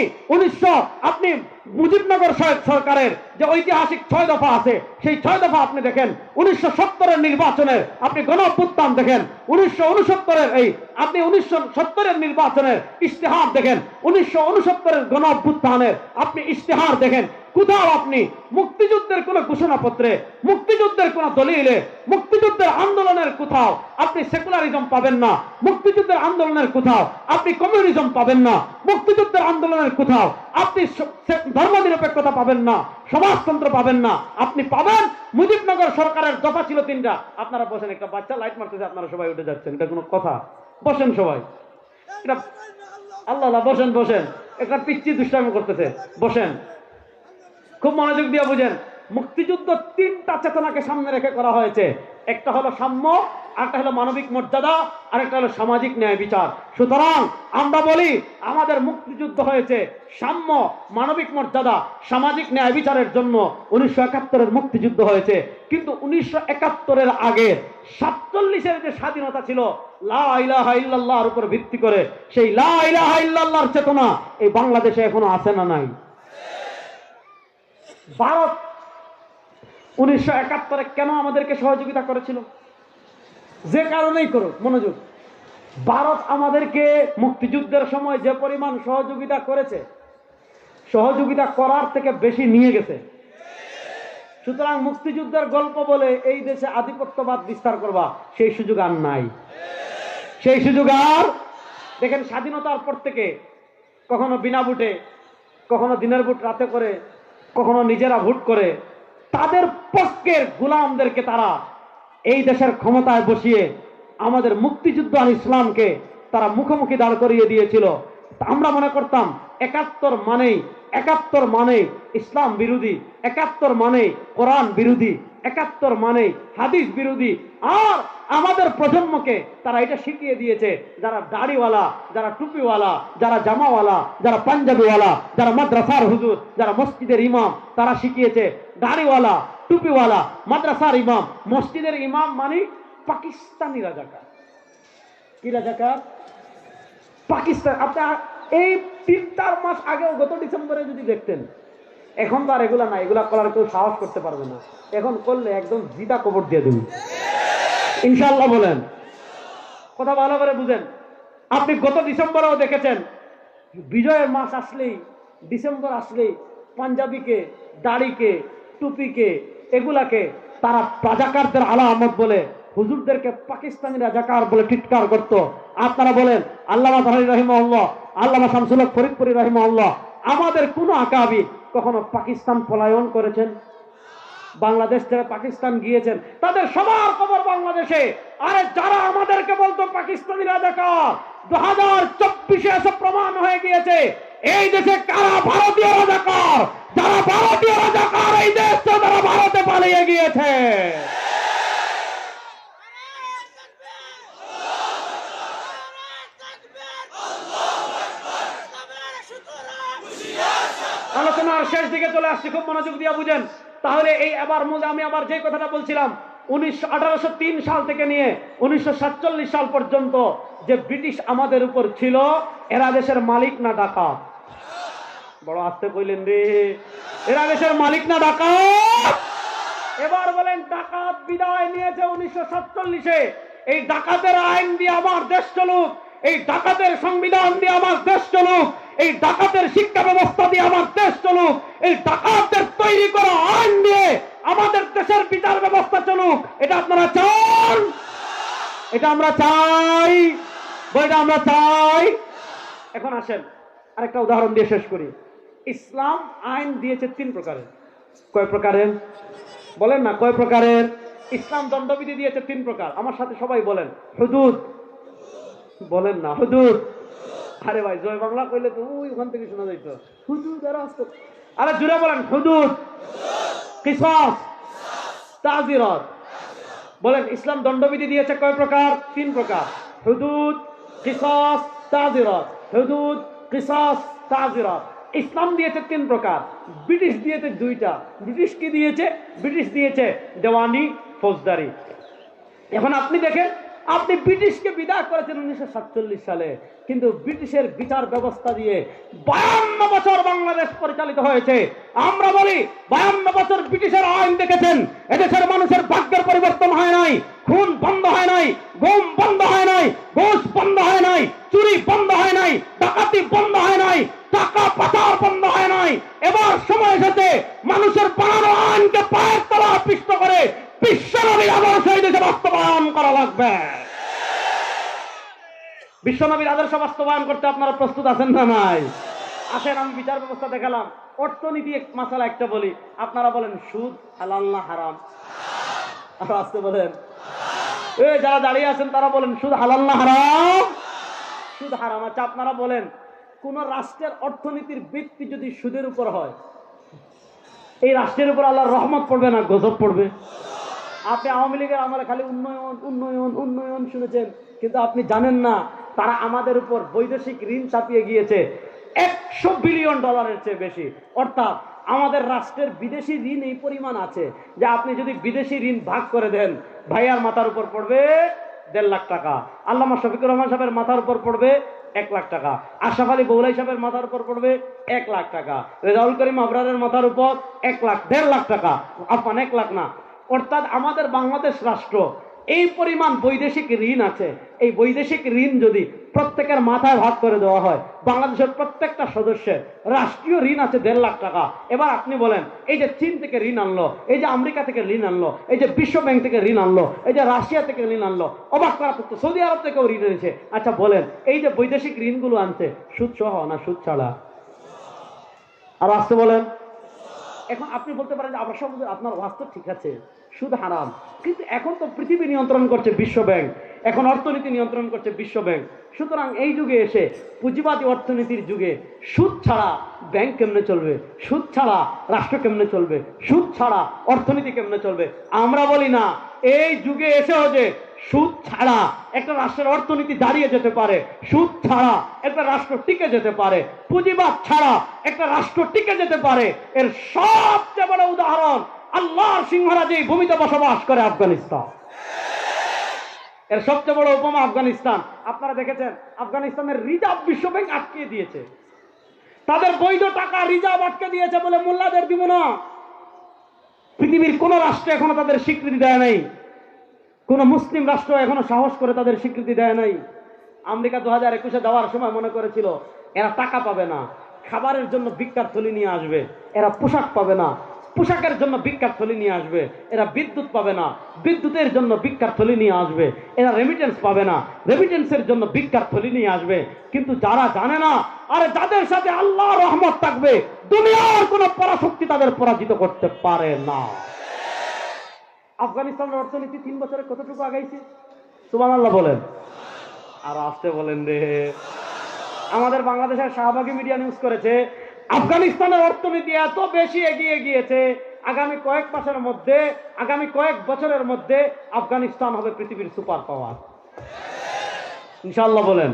মুজিবনগর সরকারের যে ঐতিহাসিক 6 দফা আছে, সেই 6 দফা আপনি দেখেন। 1970-এর নির্বাচনের আপনি গণঅভ্যুত্থান দেখেন, 1970-এর নির্বাচনের ইশতেহার দেখেন, 1969-এর গণঅভ্যুত্থানের আপনি ইশতেহার দেখেন। কোথাও আপনি মুক্তিযুদ্ধের কোন ঘোষণাপত্রে, মুক্তিযুদ্ধের কোন দলিলে, মুক্তিযুদ্ধের আন্দোলনের কোথাও আপনি সেকুলারিজম পাবেন না। মুক্তিযুদ্ধের আন্দোলনের কোথাও আপনি কমিউনিজম পাবেন না। মুক্তিযুদ্ধের আন্দোলনের কোথাও আপনি ধর্মনিরপেক্ষতা পাবেন না, সমাজতন্ত্র পাবেন না। আপনি পাবেন মুজিবনগর সরকারের দফা ছিল 3টা। আপনারা বসেন, একটা বাচ্চা লাইট মারতেছে, আপনারা সবাই উঠে যাচ্ছেন, এটা কোনো কথা? বসেন সবাই, এটা আল্লাহ আল্লাহ, বসেন বসেন, একটা পিচ্ছি দুষ্টামি করতেছে, বসেন। খুব মনোযোগ দিয়ে বুঝেন, মুক্তিযুদ্ধ 3টা চেতনাকে সামনে রেখে করা হয়েছে। একটা হলো সাম্য, আরেকটা হলো মানবিক মর্যাদা, আরেকটা হলো সামাজিক ন্যায় বিচার। সুতরাং আমরা বলি আমাদের মুক্তিযুদ্ধ হয়েছে সাম্য, মানবিক মর্যাদা, সামাজিক ন্যায় বিচারের জন্য। 1971-এর মুক্তিযুদ্ধ হয়েছে, কিন্তু 1971-এর আগে 47-এর যে স্বাধীনতা ছিল লা ইলাহা ইল্লাল্লাহর উপর ভিত্তি করে, সেই লা ইলাহা ইল্লাল্লাহর চেতনা এই বাংলাদেশে এখনো আছে না নাই? ভারত 1971-এ কেন আমাদেরকে সহযোগিতা করেছিল? যে কারণেই করুক, মনোযোগ, ভারত আমাদেরকে মুক্তিযুদ্ধের সময় যে পরিমাণ সহযোগিতা করেছে, সহযোগিতা করার থেকে বেশি নিয়ে গেছে। সুতরাং মুক্তিযুদ্ধের গল্প বলে এই দেশে আধিপত্যবাদ বিস্তার করবা, সেই সুযোগ আর নাই, সেই সুযোগ আর। দেখেন, স্বাধীনতার পর থেকে কখনো বিনা ভোটে, কখনো দিনের ভোট রাতে করে, কখনো নিজেরা ভোট করে তাদের পক্ষের গোলামদেরকে তারা এই দেশের ক্ষমতায় বসিয়ে আমাদের মুক্তিযুদ্ধ আর ইসলামকে তারা মুখোমুখি দাঁড় করিয়ে দিয়েছিল। আমরা মনে করতাম 71 মানে ইসলাম বিরোধী, 71 মানে কোরআন বিরোধী, 71 মানে হাদিস বিরোধী। আর আমাদের প্রজন্মকে তারা এটা শিখিয়ে দিয়েছে, যারা দাড়িওয়ালা, যারা টুপিওয়ালা, যারা জামাওয়ালা, যারা পাঞ্জাবিওয়ালা, যারা মাদ্রাসার হুজুর, যারা মসজিদের ইমাম, তারা শিখিয়েছে দাড়িওয়ালা, টুপিওয়ালা, মাদ্রাসার ইমাম, মসজিদের ইমাম মানে পাকিস্তানি রাজাকার। কি রাজাকার? পাকিস্তান। আপনার এই 3-4 মাস আগেও, গত ডিসেম্বরে যদি দেখতেন, এখন তো আর এগুলা না, এগুলা করার কেউ সাহস করতে পারবে না। এখন করলে একদম জিদা কবর দিয়ে দেবেন ইনশাআল্লাহ। বলেন, কথা ভালো করে বুঝেন। আপনি গত ডিসেম্বরেও দেখেছেন, বিজয়ের মাস আসলেই, ডিসেম্বর আসলেই পাঞ্জাবিকে, দাড়িকে, টুপিকে, এগুলাকে তারা রাজাকারদের আলামত বলে, হুজুরদেরকে পাকিস্তানি রাজাকার বলে চিৎকার করত। আপনারা বলেন, আল্লামা তাহারি রাহিমাহুল্লাহ, আল্লামা শামসুল হক ফরিদপুরি রাহিমাহুল্লাহ, আমাদের কোন আকাবির কখনো পাকিস্তান পলায়ন করেছেন? বাংলাদেশ থেকে পাকিস্তান গিয়েছেন, তাদের সবার খবর বাংলাদেশে। আরে যারা আমাদেরকে বলতো পাকিস্তানি রাজাকার, 2024-এ এসে প্রমাণ হয়ে গিয়েছে এই দেশে কারা ভারতীয় রাজাকার। যারা ভারতীয় রাজাকার এই দেশ থেকে তারা ভারতে পালিয়ে গিয়েছে। আলোচনার শেষ দিকে চলে আসছি, খুব মনোযোগ দিয়ে বুঝেন। তাহলে এই আমি আবার যে কথাটা বলছিলাম, 1803 সাল থেকে নিয়ে 1947 সাল পর্যন্ত যে ব্রিটিশ আমাদের উপর ছিল, এরা দেশের মালিক না ডাকাত? বড় আস্তে কইলেন রে, এরা দেশের মালিক না ডাকাত? এবার বলেন, ডাকাত বিদায় নিয়েছে 1947-এ। এই ডাকাতের আইন দিয়ে আমার দেশ চলুক, এই ডাকাতের সংবিধান দিয়ে আমার দেশ চলুক, এই ডাকাতের শিক্ষা ব্যবস্থা দিয়ে আমার দেশ চলুক, এই ডাকাতদের তৈরি করা আইন দিয়ে আমাদের দেশের বিচার ব্যবস্থা চলুক। এটা আপনারা চান? এটা আমরা চাই, বইটা আমরা চাই। এখন আসেন আরেকটা উদাহরণ দিয়ে শেষ করি। ইসলাম আইন দিয়েছে 3 প্রকারের। কয় প্রকারের? বলেন না, কয় প্রকারের? ইসলাম দণ্ডবিধি দিয়েছে 3 প্রকার। আমার সাথে সবাই বলেন, হুদুদ। বলেন না, হুদুদ। আরে ভাই, জয় বাংলা কইলে তো ওখান থেকে শোনা যাইত হুদুদ। আরে জুড়ে বলেন, হুদুদ, কিসাস, তাজিরাত। বলেন, ইসলাম দণ্ডবিধি দিয়েছে কয় প্রকার? 3 প্রকার। হুদুদ, কিসাস, তাজিরাত। হুদুদ, কিসাস, তাজিরাত। ইসলাম দিয়েছে 3 প্রকার, ব্রিটিশ দিয়েছে 2টা। ব্রিটিশ কি দিয়েছে? ব্রিটিশ দিয়েছে দেওয়ানি, ফৌজদারি। এখন আপনি দেখেন, আপনি ব্রিটিশকে বিদায় করেছেন 1947 সালে, কিন্তু ব্রিটিশের বিচার ব্যবস্থা দিয়ে 52 বছর বাংলাদেশ পরিচালিত হয়েছে। আমরা বলি 52 বছর ব্রিটিশের আইন দেখেছেন, এদেশের মানুষের ভাগ্যের পরিবর্তন হয় নাই, খুন বন্ধ হয় নাই, গুম বন্ধ হয় নাই, ঘুষ বন্ধ হয় নাই, চুরি বন্ধ হয় নাই, ডাকাতি বন্ধ হয় নাই, টাকা পাচার বন্ধ হয় নাই। এবার সময় এসেছে আদর্শ বাস্তবায়ন করতে আপনারা প্রস্তুত আছেন না নাই? আসেন আমি বিচার ব্যবস্থা দেখালাম। অর্থনীতি মাসালা একটা বলি, আপনারা বলেন সুদ হালাল না হারাম? আর আসতে বলেন, যারা দাঁড়িয়ে আছেন তারা বলেন সুদ হালাল না হারাম? সুদ হারাম। আচ্ছা আপনারা বলেন, কোন রাষ্ট্রের অর্থনীতির ভিত্তি যদি সুদের উপর হয়, এই রাষ্ট্রের উপর আল্লাহর রহমত পড়বে না গজব পড়বে? আপনি আওয়ামী লীগের আমলে খালি উন্নয়ন উন্নয়ন উন্নয়ন শুনেছেন, কিন্তু আপনি জানেন না তারা আমাদের উপর বৈদেশিক ঋণ চাপিয়ে গিয়েছে 100 বিলিয়ন ডলারের চেয়ে বেশি। অর্থাৎ আমাদের রাষ্ট্রের বিদেশি ঋণ এই পরিমাণ আছে যে আপনি যদি বিদেশি ঋণ ভাগ করে দেন, ভাইয়ার মাথার উপর পড়বে 1.5 লাখ টাকা, আল্লামা শফিকুর রহমান সাহেবের মাথার উপর পড়বে 1 লাখ টাকা, আশরাফ আলী বৌলাই সাহেবের মাথার উপর পড়বে 1 লাখ টাকা, রেজাউল করিম আবরারের মাথার উপর 1 লাখ, 1.5 লাখ টাকা, আপনার 1 লাখ না। অর্থাৎ আমাদের বাংলাদেশ রাষ্ট্র এই পরিমাণ বৈদেশিক ঋণ আছে। এই বৈদেশিক ঋণ যদি প্রত্যেকের মাথায় ভাগ করে দেওয়া হয়, বাংলাদেশের প্রত্যেকটা সদস্যের রাষ্ট্রীয় ঋণ আছে 1.5 লাখ টাকা। এবার আপনি বলেন, এই যে চীন থেকে ঋণ আনলো, এই যে আমেরিকা থেকে ঋণ আনলো, এই যে বিশ্ব ব্যাংক থেকে ঋণ আনলো, এই যে রাশিয়া থেকে ঋণ আনলো, অবাক করা তো সৌদি আরব থেকেও ঋণ এনেছে। আচ্ছা বলেন, এই যে বৈদেশিক ঋণগুলো আনছে সুদ সহ না সুদ ছাড়া? আর আসতে বলেন। এখন আপনি বলতে পারেন যে আপনার বাস্তব ঠিক আছে, সুদ হারাম, কিন্তু এখন তো পৃথিবী নিয়ন্ত্রণ করছে বিশ্ব ব্যাংক, এখন অর্থনীতি নিয়ন্ত্রণ করছে বিশ্ব ব্যাংক। সুতরাং এই যুগে এসে, পুঁজিবাদী অর্থনীতির যুগে, সুদ ছাড়া ব্যাংক কেমনে চলবে? সুদ ছাড়া রাষ্ট্র কেমনে চলবে? সুদ ছাড়া অর্থনীতি কেমনে চলবে? আমরা বলি না, এই যুগে এসেও যে সুদ ছাড়া একটা রাষ্ট্রের অর্থনীতি দাঁড়িয়ে যেতে পারে, সুদ ছাড়া একটা রাষ্ট্র টিকে যেতে পারে, পুঁজিবাদ ছাড়া একটা রাষ্ট্র টিকে যেতে পারে, এর সবচেয়ে বড় উদাহরণ আল্লাহর সিংহরা যে ভূমিতে বসবাস করে আফগানিস্তান। এর সবচেয়ে বড় উপমা আফগানিস্তান। আপনারা দেখেছেন আফগানিস্তানের রিজার্ভ বিশ্ব ব্যাংক আটকে দিয়েছে, তাদের বৈধ টাকা রিজার্ভ আটকে দিয়েছে বলে মোল্লাদের দিব না। পৃথিবীর কোন রাষ্ট্র এখনো তাদের স্বীকৃতি দেয় নাই, কোন মুসলিম রাষ্ট্র এখনো সাহস করে তাদের স্বীকৃতি দেয় নাই। আমেরিকা 2021-এ দেওয়ার সময় মনে করেছিল এরা টাকা পাবে না, খাবারের জন্য ভিক্ষার থলি নিয়ে আসবে, এরা পোশাক পাবে না, পোশাকের জন্য ভিক্ষার থলি নিয়ে আসবে, এরা বিদ্যুৎ পাবে না, বিদ্যুতের জন্য ভিক্ষার থলি নিয়ে আসবে, এরা রেমিটেন্স পাবে না, রেমিটেন্সের জন্য ভিক্ষার থলি নিয়ে আসবে। কিন্তু যারা জানে না, আরে যাদের সাথে আল্লাহর রহমত থাকবে, দুনিয়ার কোনো পরাশক্তি তাদের পরাজিত করতে পারে না। আফগানিস্তানের অর্থনীতি 3 বছরে কতটুকু আগাইছে? সুবহানাল্লাহ বলেন। আর আসতে বলেন রে। আমাদের বাংলাদেশের শাহবাগী মিডিয়া নিউজ করেছে আফগানিস্তানের অর্থনীতি এত বেশি এগিয়ে গিয়েছে, আগামী কয়েক মাসের মধ্যে, আগামী কয়েক বছরের মধ্যে আফগানিস্তান হবে পৃথিবীর সুপার পাওয়ার। ইনশাআল্লাহ বলেন।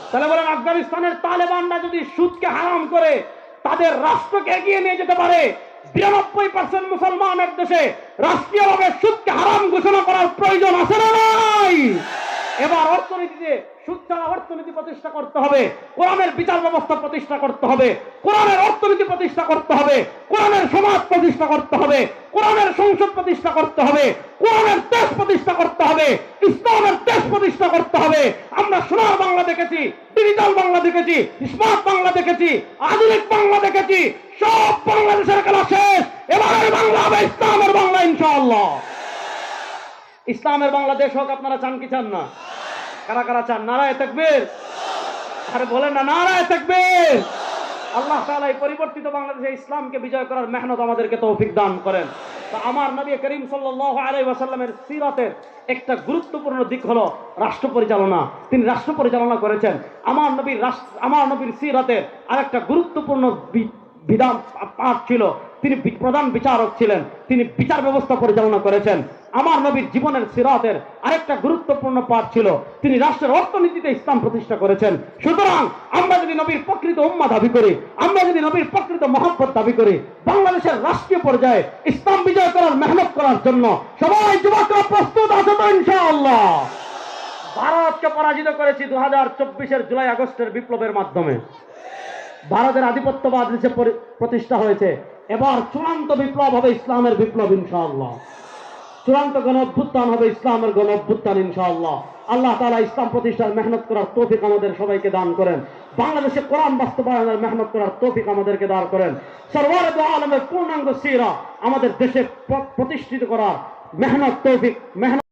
তাহলে বলেন, আফগানিস্তানের তালেবানরা যদি সুদকে হারাম করে তাদের রাষ্ট্রকে এগিয়ে নিয়ে যেতে পারে, 92% মুসলমানের দেশে রাষ্ট্রীয়ভাবে সুদকে হারাম ঘোষণা করার প্রয়োজন আছে না নাই? এবার অর্থনীতিতে সুদ ছাড়া অর্থনীতি প্রতিষ্ঠা করতে হবে, কোরআনের বিচার ব্যবস্থা প্রতিষ্ঠা করতে হবে, কোরআনের অর্থনীতি প্রতিষ্ঠা করতে হবে, কোরআনের সমাজ প্রতিষ্ঠা করতে হবে, কোরআনের সংসদ প্রতিষ্ঠা করতে হবে, কোরআনের দেশ প্রতিষ্ঠা করতে হবে, ইসলামের দেশ প্রতিষ্ঠা করতে হবে। আমরা সোনার বাংলা দেখেছি, ডিজিটাল বাংলা দেখেছি, স্মার্ট বাংলা দেখেছি, আধুনিক বাংলা দেখেছি, সব বাংলাদেশের খেলা শেষ। এবারের বাংলা হবে ইসলামের বাংলা ইনশাআল্লাহ। ইসলামের বাংলাদেশ হোক, আপনারা চান কি চান না? কারা কারা চান? নারায়ে তাকবীর। আরে বলেন না, নারায়ে তাকবীর। আল্লাহ তাআলা এই পরিবর্তিত বাংলাদেশে ইসলামকে বিজয় করার মেহনত আমাদেরকে তৌফিক দান করেন। তো আমার নবী করিম সাল্লাল্লাহু আলাইহি ওয়াসাল্লামের সিরাতের একটা গুরুত্বপূর্ণ দিক হলো রাষ্ট্র পরিচালনা। তিনি রাষ্ট্র পরিচালনা করেছেন। আমার নবীর সিরাতের আরেকটা গুরুত্বপূর্ণ বিধান পাঠ ছিল, তিনি প্রধান বিচারক ছিলেন, তিনি বিচার ব্যবস্থা পরিচালনা করেছেন। আমার নবীর জীবনের সিরাতের আরেকটা গুরুত্বপূর্ণ পাঠ ছিল, তিনি রাষ্ট্রের অর্থনীতিতে ইসলাম প্রতিষ্ঠা করেছেন। সুতরাং আমরা যদি নবীর প্রকৃত উম্মাহ দাবি করি, আমরা যদি নবীর প্রকৃত মহব্বত দাবি করি, বাংলাদেশের রাষ্ট্রীয় পর্যায়ে ইসলাম বিজয় করার মেহনত করার জন্য সবাই যুবকরা প্রস্তুত আছে তো ইনশাআল্লাহ? ভারতকে পরাজিত করেছি 2024-এর জুলাই আগস্টের বিপ্লবের মাধ্যমে। ভারতের আধিপত্যবাদ দেশে প্রতিষ্ঠা হয়েছে। এবার চূড়ান্ত বিপ্লব হবে ইসলামের বিপ্লব ইনশাআল্লাহ। চূড়ান্ত গণ অভ্যুত্থান হবে ইসলামের গণ অভ্যুত্থান ইনশাআল্লাহ। আল্লাহ তাআলা ইসলাম প্রতিষ্ঠার মেহনত করার তৌফিক আমাদের সবাইকে দান করেন। বাংলাদেশে কোরআন বাস্তবায়নের মেহনত করার তৌফিক আমাদেরকে দান করেন। সরওয়ারে দু আলমের পূর্ণাঙ্গ সিরা আমাদের দেশে প্রতিষ্ঠিত করার মেহনত তৌফিক মেহনত